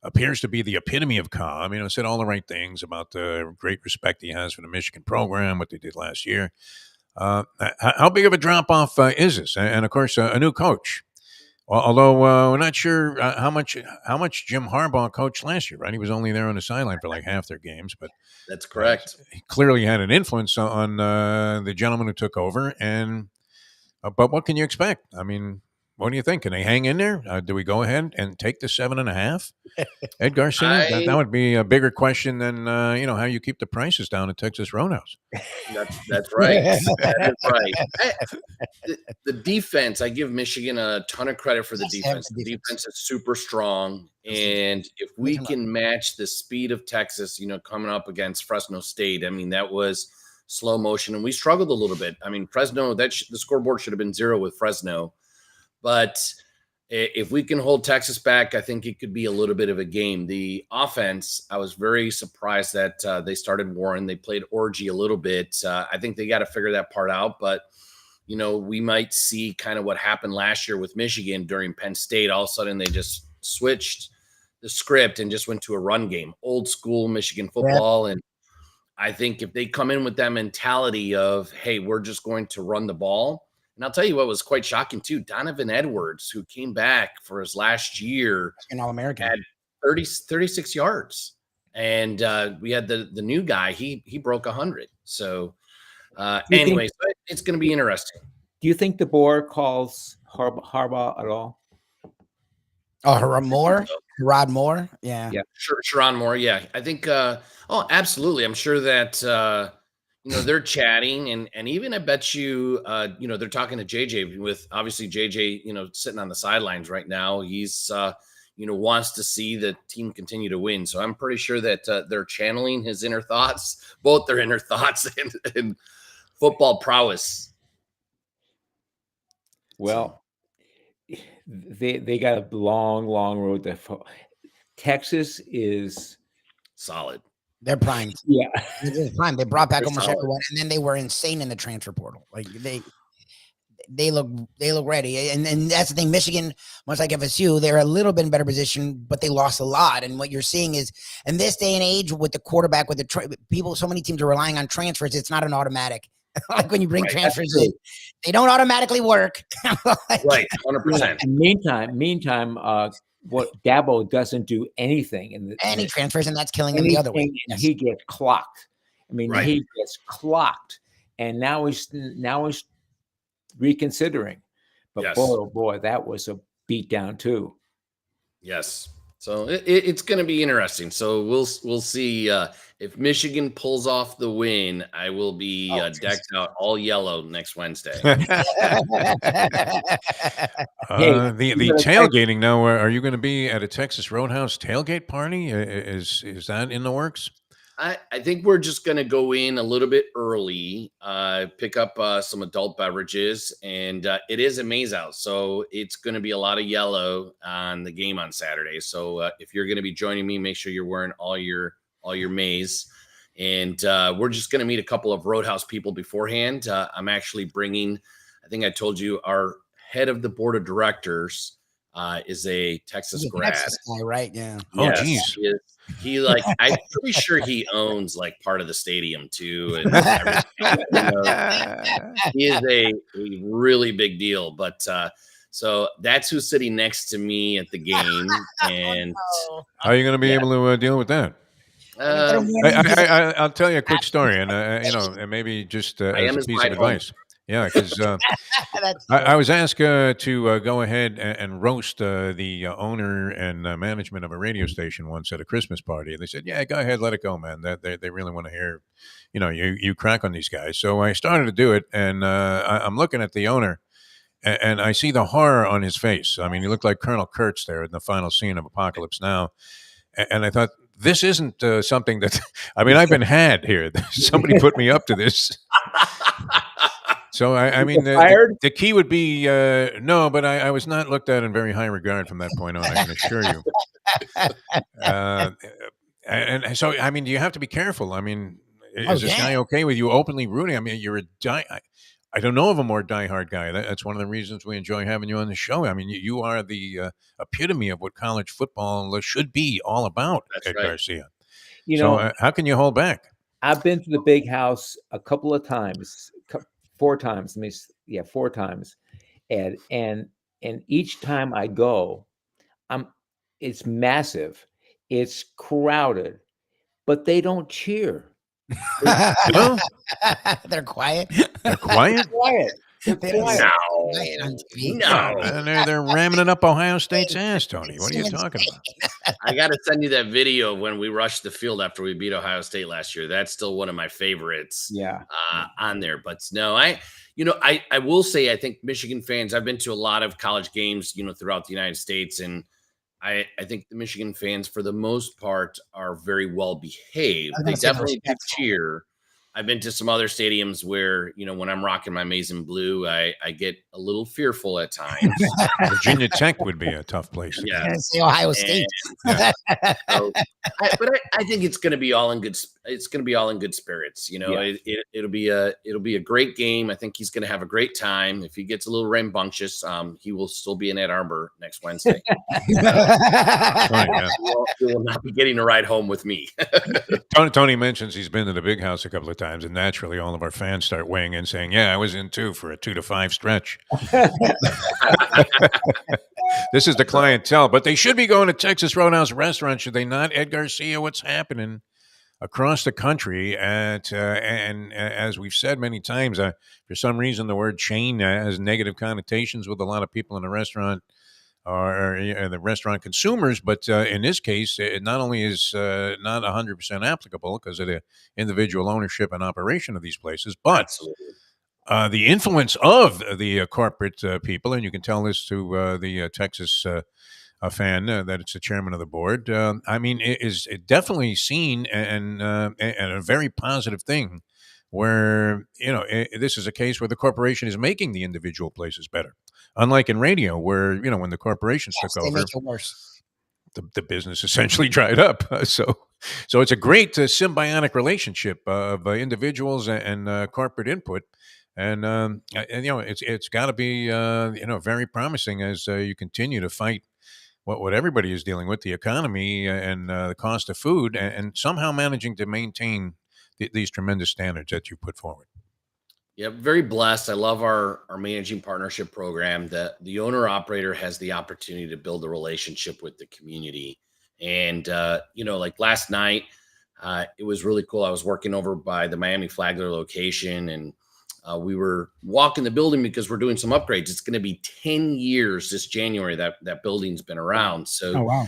Appears to be the epitome of calm. Said all the right things about the great respect he has for the Michigan program, what they did last year. How big of a drop-off is this? And, of course, a new coach. Although we're not sure how much Jim Harbaugh coached last year, right? He was only there on the sideline for like half their games. But that's correct. He clearly had an influence on the gentleman who took over. And but what can you expect? I mean, what do you think? Can they hang in there? Do we go ahead and take the 7.5? Ed Garcia, that would be a bigger question than how you keep the prices down at Texas Roadhouse. That's right. That is right. The defense, I give Michigan a ton of credit for the defense. The defense is super strong, and if we can match the speed of Texas, coming up against Fresno State, I mean that was slow motion, and we struggled a little bit. I mean, Fresno, the scoreboard should have been 0 with Fresno. But if we can hold Texas back, I think it could be a little bit of a game. The offense, I was very surprised that they started Warren. They played Orgy a little bit. I think they got to figure that part out. But, we might see kind of what happened last year with Michigan during Penn State. All of a sudden, they just switched the script and just went to a run game, old school Michigan football. Yeah. And I think if they come in with that mentality of, hey, we're just going to run the ball. And I'll tell you what was quite shocking, too. Donovan Edwards, who came back for his last year, an All-American, had 36 yards. And we had the new guy. He broke 100. So anyways, it's going to be interesting. Do you think the board calls Harbaugh at all? Oh, Moore? Rod Moore? Yeah. Sure, Sharon Moore, yeah. I think, absolutely. I'm sure that, they're chatting, and even I bet you, they're talking to JJ, with obviously JJ, sitting on the sidelines right now. He's, wants to see the team continue to win. So I'm pretty sure that they're channeling his inner thoughts, both their inner thoughts and football prowess. Well, they got a long road to. Texas is solid. They're primed. Yeah, they're primed. They brought back almost everyone, and then they were insane in the transfer portal. Like they look ready. And that's the thing. Michigan, much like FSU, they're a little bit in better position, but they lost a lot. And what you're seeing is, in this day and age, with the quarterback, with the people, so many teams are relying on transfers. It's not an automatic. Like when you bring transfers in, they don't automatically work. Right, 100%. Meantime, what Dabo doesn't do anything in any transfers, and that's killing him the other way. Yes. He gets clocked. I mean, he gets clocked, and now he's reconsidering. But boy, that was a beatdown too. Yes. So it's going to be interesting. So we'll see if Michigan pulls off the win. I will be decked out all yellow next Wednesday. The tailgating now. Are you going to be at a Texas Roadhouse tailgate party? Is that in the works? I think we're just going to go in a little bit early, pick up some adult beverages, and it is a maize out. So it's going to be a lot of yellow on the game on Saturday. So if you're going to be joining me, make sure you're wearing all your maize. And we're just going to meet a couple of Roadhouse people beforehand. I'm actually bringing, I think I told you, our head of the board of directors is a Texas grad. Texas guy, right? Yeah. Oh, geez. He I'm pretty sure he owns like part of the stadium too. And he is a really big deal. But so that's who's sitting next to me at the game. And how are you going to be able to deal with that? I'll tell you a quick story, and and maybe just as a piece of advice. Yeah, because I was asked to go ahead and roast the owner and management of a radio station once at a Christmas party. And they said, yeah, go ahead, let it go, man. They really want to hear, you crack on these guys. So I started to do it, and I'm looking at the owner, and I see the horror on his face. I mean, he looked like Colonel Kurtz there in the final scene of Apocalypse Now. And I thought, this isn't something that, I've been had here. Somebody put me up to this. So, I mean, the key would be no, but I was not looked at in very high regard from that point on, I can assure you. And so, do you have to be careful? Is this guy okay with you openly rooting? You're I don't know of a more diehard guy. That's one of the reasons we enjoy having you on the show. You are the epitome of what college football should be all about, Ed Garcia. So how can you hold back? I've been to the Big House a couple of times. 4 times. 4 times. And each time I go, it's massive. It's crowded, but they don't cheer. They're quiet. They're quiet? No. They're ramming it up Ohio State's ass, Tony. What are you talking about? I got to send you that video of when we rushed the field after we beat Ohio State last year. That's still one of my favorites. Yeah, on there. But no, I will say, I think Michigan fans, I've been to a lot of college games, throughout the United States, and I think the Michigan fans, for the most part, are very well behaved. They definitely do cheer. I've been to some other stadiums where, when I'm rocking my maize and blue, I get a little fearful at times. Virginia Tech would be a tough place. Yeah, say Ohio State. But I think it's going to be all in good. It's going to be all in good spirits. It'll be a great game. I think he's going to have a great time. If he gets a little rambunctious, he will still be in Ann Arbor next Wednesday. He will not be getting a ride home with me. Tony mentions he's been to the Big House a couple of times, and naturally all of our fans start weighing in saying, yeah, I was in too for a 2 to 5 stretch. This is the clientele, but they should be going to Texas Roadhouse restaurant, should they not? Ed Garcia, what's happening across the country? And as we've said many times, for some reason the word chain has negative connotations with a lot of people in the restaurant are the restaurant consumers. But in this case, it not only is not 100% applicable because of the individual ownership and operation of these places, but Absolutely. the influence of the corporate people, and you can tell this to the Texas fan that it's the chairman of the board. I mean, it is definitely seen and a very positive thing where, this is a case where the corporation is making the individual places better. Unlike in radio where, when the corporations took they over, make it worse. The business essentially dried up. So it's a great symbiotic relationship of individuals and corporate input. And it's got to be very promising as you continue to fight what everybody is dealing with, the economy and the cost of food, and somehow managing to maintain these tremendous standards that you put forward. Yeah, very blessed. I love our managing partnership program. That the owner operator has the opportunity to build a relationship with the community. And like last night, it was really cool. I was working over by the Miami Flagler location, and we were walking the building because we're doing some upgrades. It's going to be 10 years this January that building's been around. So Oh, wow.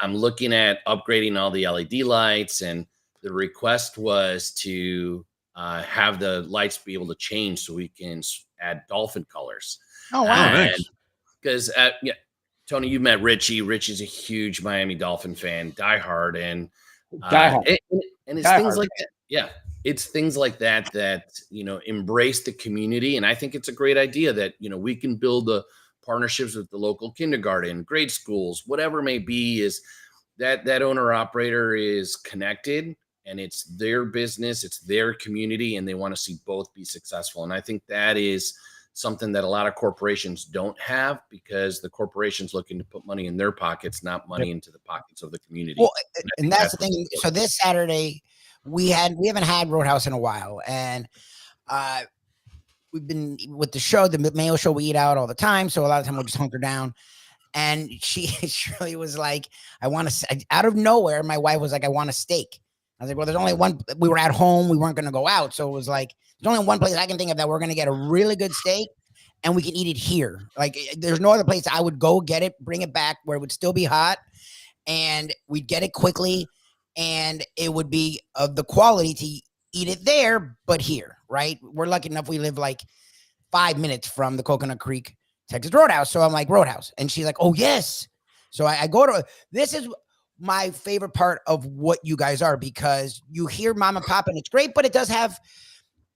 I'm looking at upgrading all the LED lights, and the request was to have the lights be able to change so we can add dolphin colors. Oh, wow. Nice. Because Tony, you met Richie. Richie's a huge Miami Dolphin fan, diehard, and it's things like that. Yeah, it's things like that embrace the community, and I think it's a great idea that we can build the partnerships with the local kindergarten, grade schools, whatever it may be. Is that owner operator is connected, and it's their business, it's their community, and they want to see both be successful. And I think that is something that a lot of corporations don't have, because the corporation's looking to put money in their pockets, not money into the pockets of the community. Well, and that's the thing. So this Saturday, we haven't had Roadhouse in a while, and we've been with the show, the Mayo show. We eat out all the time, so a lot of time we'll just hunker down. And Shirley was like, "I want to." Out of nowhere, my wife was like, "I want a steak." I was like, "Well, there's only one." We were at home; we weren't going to go out, so it was like, "There's only one place I can think of that we're going to get a really good steak, and we can eat it here." Like, there's no other place I would go get it, bring it back where it would still be hot, and we'd get it quickly, and it would be of the quality to eat it there, but here, right? We're lucky enough we live like 5 minutes from the Coconut Creek, Texas Roadhouse. So I'm like, Roadhouse. And she's like, oh, yes. So I go to, this is my favorite part of what you guys are, because you hear mom and pop and it's great, but it does have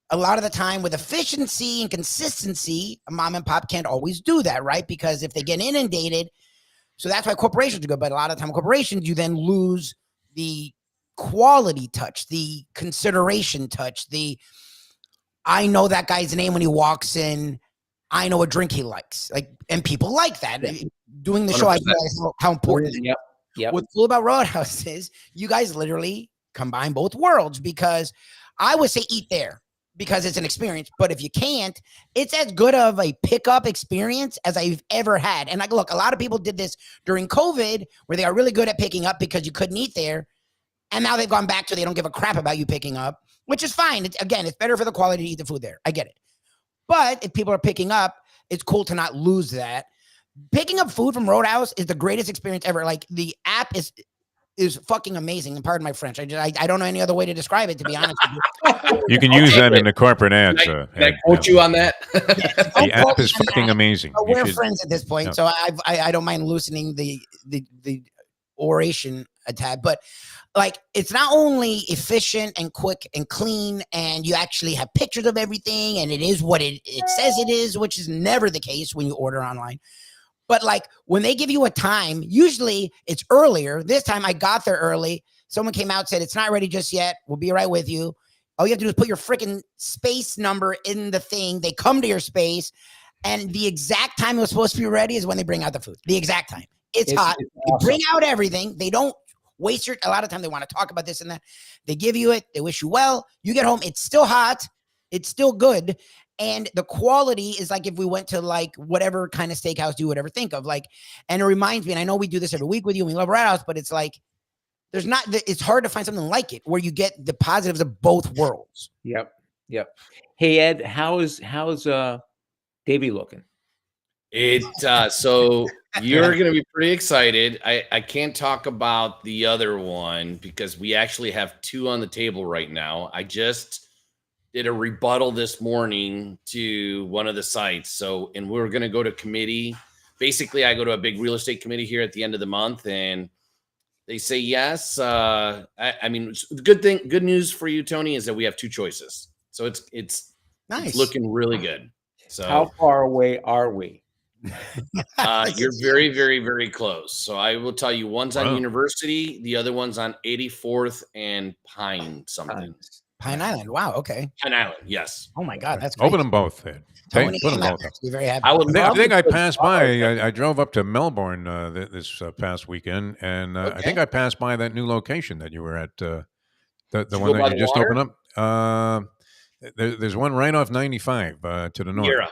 a lot of the time with efficiency and consistency, a mom and pop can't always do that, right? Because if they get inundated, so that's why corporations are good. But a lot of time corporations, you then lose the quality touch, the consideration touch, I know that guy's name when he walks in. I know what drink he likes. And people like that. Yeah. Doing the 100%. Show, I realize how important. Yep. What's cool about Roadhouse is you guys literally combine both worlds, because I would say eat there because it's an experience. But if you can't, it's as good of a pickup experience as I've ever had. And look, a lot of people did this during COVID where they are really good at picking up because you couldn't eat there. And now they've gone back to they don't give a crap about you picking up, which is fine. It's better for the quality to eat the food there. I get it. But if people are picking up, it's cool to not lose that. Picking up food from Roadhouse is the greatest experience ever. Like, the app is fucking amazing. And pardon my French. I don't know any other way to describe it, to be honest with you. You can use that in the corporate ads. Can I quote you on that? The app is fucking amazing. We're friends at this point, so I don't mind loosening the oration a tad. But like, it's not only efficient and quick and clean, and you actually have pictures of everything, and it is what it says it is, which is never the case when you order online. But like, when they give you a time, usually it's earlier. This time I got there early. Someone came out, said, it's not ready just yet. We'll be right with you. All you have to do is put your freaking space number in the thing. They come to your space, and the exact time it was supposed to be ready is when they bring out the food. The exact time. It's hot. It's awesome. They bring out everything. They don't waste a lot of time. They want to talk about this and that. They give you it. They wish you well. You get home. It's still hot. It's still good. And the quality is like if we went to like whatever kind of steakhouse you would ever think of. Like, and it reminds me, and I know we do this every week with you, and we love Roadhouse, but it's like, it's hard to find something like it where you get the positives of both worlds. Yep. Hey, Ed, how's Davey looking? So You're going to be pretty excited. I can't talk about the other one because we actually have 2 on the table right now. I just did a rebuttal this morning to one of the sites. So, and we're going to go to committee. Basically, I go to a big real estate committee here at the end of the month, and they say yes. I mean, good news for you, Tony, is that we have 2 choices. So it's nice. It's looking really good. So how far away are we? You're very, very, very close. So I will tell you, one's on University, the other one's on 84th and Pine something. Pine Island. Wow. Okay. Pine Island. Yes. Oh my God, that's great. Open them both. Then. Tony, Put them both up. Very happy. I think I passed by. I drove up to Melbourne this past weekend, and I think I passed by that new location that you were at. The one that you just opened up. There's one right off 95 to the north. Mira.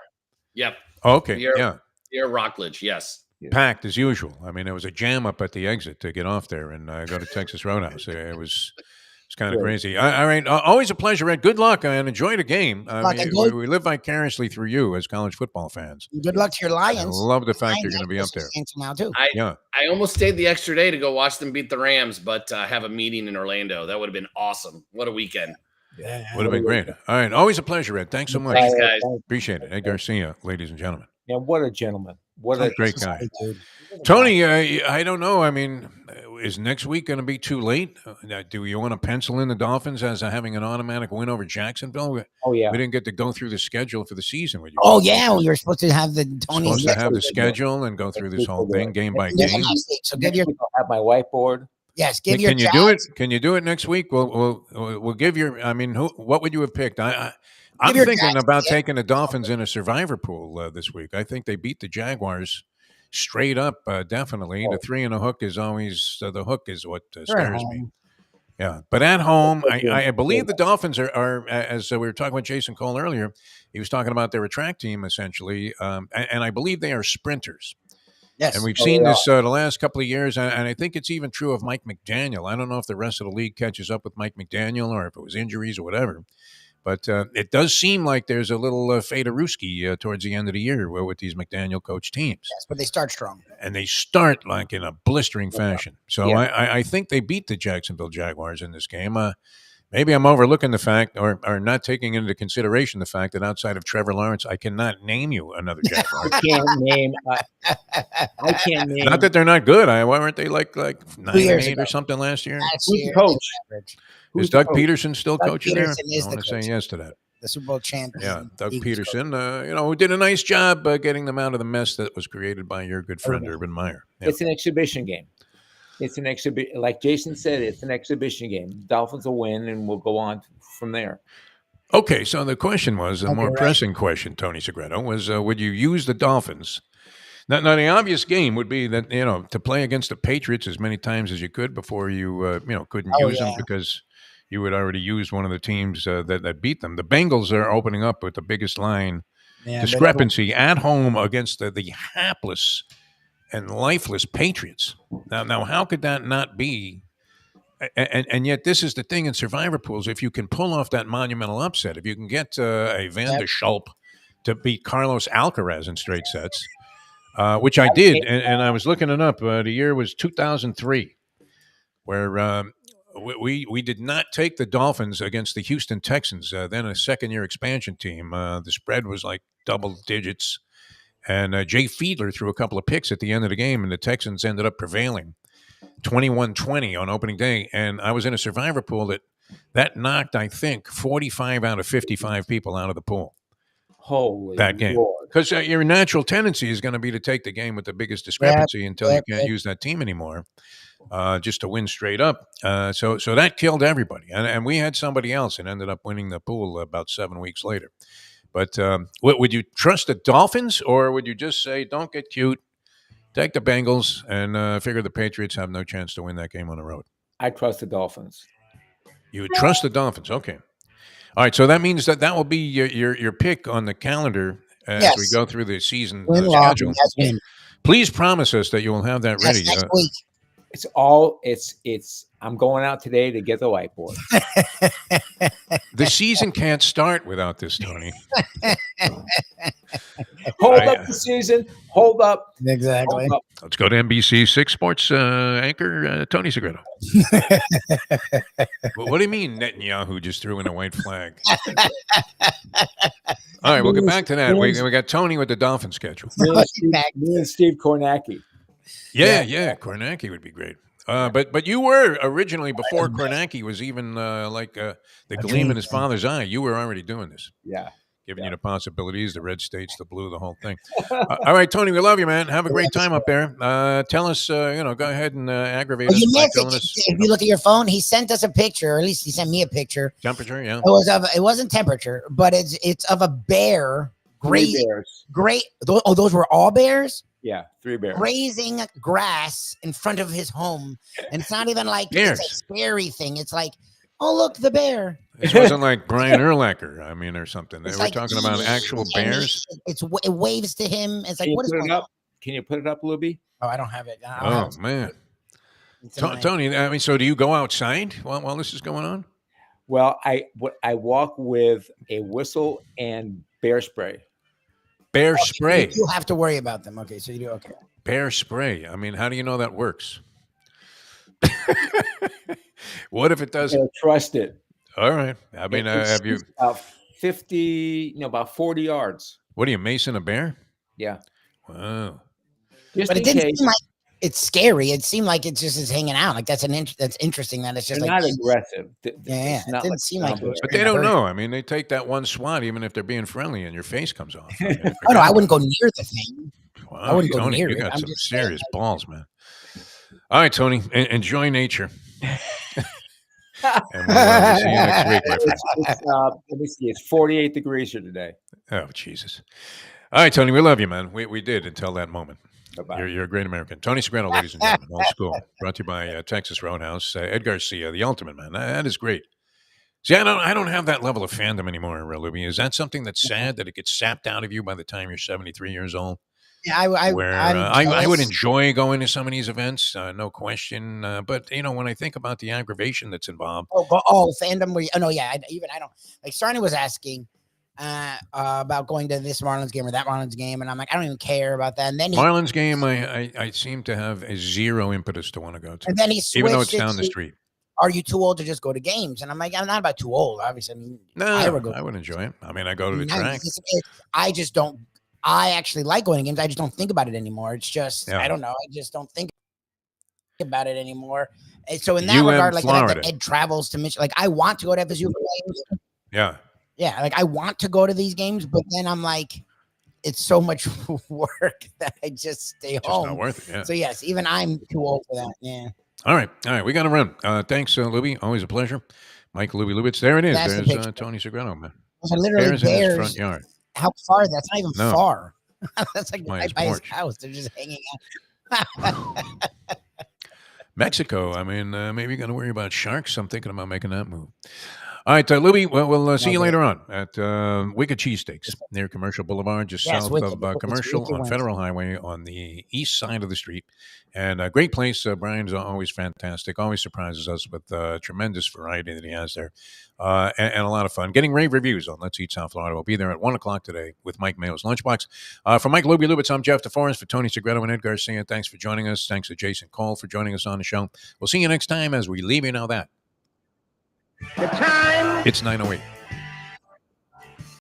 Yep. Oh, okay. Yeah. Near Rockledge. Yes. Packed as usual. I mean, there was a jam up at the exit to get off there and go to Texas Roadhouse. It's kind of crazy. All right. Always a pleasure, Ed. Good luck and enjoy the game. We live vicariously through you as college football fans. Good luck to your Lions. I love the fact you're going to be up there. Now too. I almost stayed the extra day to go watch them beat the Rams, but I have a meeting in Orlando. That would have been awesome. What a weekend. Yeah. Would have been great. All right. Always a pleasure, Ed. Thanks so much. Thanks, guys. Appreciate it. Ed Garcia, ladies and gentlemen. Yeah, what a gentleman. What a great guy. Tony, I don't know. I mean, is next week going to be too late? Do you want to pencil in the Dolphins as having an automatic win over Jacksonville? Oh, yeah. We didn't get to go through the schedule for the season with you. Oh, yeah. We were supposed to have the Tony. Supposed to have the schedule and go through this whole thing game by game. So give your have my whiteboard. Yes, give your. Can you do it? Can you do it next week? We'll give your. I mean, what would you have picked? I'm thinking about taking the Dolphins in a survivor pool this week. I think they beat the Jaguars straight up, definitely. The 3 and a hook is always the hook is what scares me. Yeah, but at home, I believe the Dolphins are as we were talking with Jason Cole earlier. He was talking about their track team essentially, and I believe they are sprinters. Yes, and we've seen this the last couple of years, and I think it's even true of Mike McDaniel. I don't know if the rest of the league catches up with Mike McDaniel or if it was injuries or whatever. But it does seem like there's a little Federuski towards the end of the year with these McDaniel coach teams. Yes, but they start strong. And they start like in a blistering fashion. So I think they beat the Jacksonville Jaguars in this game. Maybe I'm overlooking the fact or not taking into consideration the fact that outside of Trevor Lawrence, I cannot name you another Jaguar. I can't name. Not that they're not good. Why weren't they like 9-8 or something last year? Who's the coach? Is Doug Peterson still Doug coaching Peterson there? Is I want to say yes to that. The Super Bowl champion. Yeah, Doug Peterson, who did a nice job getting them out of the mess that was created by your good friend Urban Meyer. Yeah. It's an exhibition game. It's an exhibition. Like Jason said, it's an exhibition game. The Dolphins will win, and we'll go on from there. Okay, so the question was, a more pressing question, Tony Segreto, was would you use the Dolphins? Now, the obvious game would be that, to play against the Patriots as many times as you could before you, couldn't use them because you had already used one of the teams that beat them. The Bengals are opening up with the biggest line discrepancy at home against the hapless and lifeless Patriots. Now, how could that not be? And yet, this is the thing in survivor pools. If you can pull off that monumental upset, if you can get a Van der Schulp to beat Carlos Alcaraz in straight sets, which I did, and I was looking it up. The year was 2003, where we did not take the Dolphins against the Houston Texans, then a second-year expansion team. The spread was like double digits, and Jay Fiedler threw a couple of picks at the end of the game, and the Texans ended up prevailing 21-20 on opening day. And I was in a survivor pool that knocked, I think, 45 out of 55 people out of the pool. Holy that game. Because your natural tendency is going to be to take the game with the biggest discrepancy until you can't use that team anymore, just to win straight up. So that killed everybody. And we had somebody else and ended up winning the pool about 7 weeks later. But would you trust the Dolphins, or would you just say, don't get cute, take the Bengals, and figure the Patriots have no chance to win that game on the road? I trust the Dolphins. You would trust the Dolphins. Okay. All right, so that means that will be your pick on the calendar as we go through the season schedule. Please promise us that you will have that ready. Next week. It's I'm going out today to get the whiteboard. The season can't start without this, Tony. Hold up the season. Hold up. Exactly. Hold up. Let's go to NBC6 Sports anchor Tony Segreto. Well, what do you mean Netanyahu just threw in a white flag? All right, we'll get back to that. We got Tony with the Dolphin schedule. Me and Steve Kornacki. Yeah, Kornacki would be great. But you were originally, before Kornacki was even like the gleam in his father's eye, you were already doing this. Yeah. Giving you the possibilities, the red states, the blue, the whole thing. All right, Tony, we love you, man. Have a great time up there. Tell us, go ahead and aggravate us. You missed it. If you look at your phone, he sent us a picture, or at least he sent me a picture. Temperature, yeah. It wasn't temperature, but it's of a bear. Three bears. Great. Those were all bears? Yeah, 3 bears. Grazing grass in front of his home. And it's not even like it's a scary thing. It's like, oh, look, the bear. This wasn't like Brian Urlacher, or something. They were like talking about actual bears. It waves to him. It's like, what is going on? Can you put it up, Lubie? Oh, I don't have it. Man. Tony, so do you go outside while this is going on? Well, I walk with a whistle and bear spray. Bear spray. You have to worry about them. Okay, so you do okay. Bear spray. I mean, how do you know that works? What if it doesn't? Trust it. All right. I mean, have you about 40 yards? What are you, macing a bear? Yeah. Wow. But it didn't seem like it's scary. It seemed like it just is hanging out. Like that's interesting that it's just not aggressive. Yeah, it didn't seem like. But they don't know. I mean, they take that one swat, even if they're being friendly, and your face comes off. Oh no, I wouldn't go near the thing. Wow, I wouldn't go near it. You got some serious balls, man. All right, Tony, enjoy nature. And we'll see you next week, my friend. Let me see. It's 48 degrees here today. Oh, Jesus. All right, Tony, we love you, man. We did until that moment. Bye-bye. You're a great American. Tony Segreto, ladies and gentlemen, old school. Brought to you by Texas Roadhouse. Ed Garcia, the ultimate, man. That is great. See, I don't have that level of fandom anymore, Lubie. Is that something that's sad, that it gets sapped out of you by the time you're 73 years old? Yeah, I would enjoy going to some of these events, no question. But when I think about the aggravation that's involved, fandom. I don't like. Sarni was asking about going to this Marlins game or that Marlins game, and I'm like, I don't even care about that. And then Marlins game, I seem to have a zero impetus to want to go to, and then he switched even though it's down the street. Are you too old to just go to games? And I'm like, I'm not about too old, obviously. I mean, I would enjoy it. I mean, I go to the track. I just don't. I actually like going to games. I just don't think about it anymore. It's just, I don't know. I just don't think about it anymore. And so in that regard, like Ed travels to Michigan, like I want to go to FSU for games. Yeah. Yeah. Like I want to go to these games, but then I'm like, it's so much work that I just stay home. It's not worth it. Yeah. So yes, even I'm too old for that. Yeah. All right. We got to run. Thanks, Lubie. Always a pleasure. Mike Lubie Lubitz. There it is. There's Tony Segreto, man. Literally bears in his front yard. How far? That's not even far. That's like right by his house. They're just hanging out. Mexico. I mean, maybe you're going to worry about sharks. I'm thinking about making that move. All right, Lubie, we'll see you later on at Wicked Cheesesteaks near Commercial Boulevard, just south of Commercial on Federal Highway on the east side of the street. And a great place. Brian's always fantastic, always surprises us with tremendous variety that he has there. And a lot of fun. Getting rave reviews on Let's Eat South Florida. We'll be there at 1 o'clock today with Mike Mayo's Lunchbox. For Mike Lubie Lubitz, I'm Jeff DeForest. For Tony Segreto and Ed Garcia, thanks for joining us. Thanks to Jason Cole for joining us on the show. We'll see you next time as we leave you now that. The time. It's 9:08.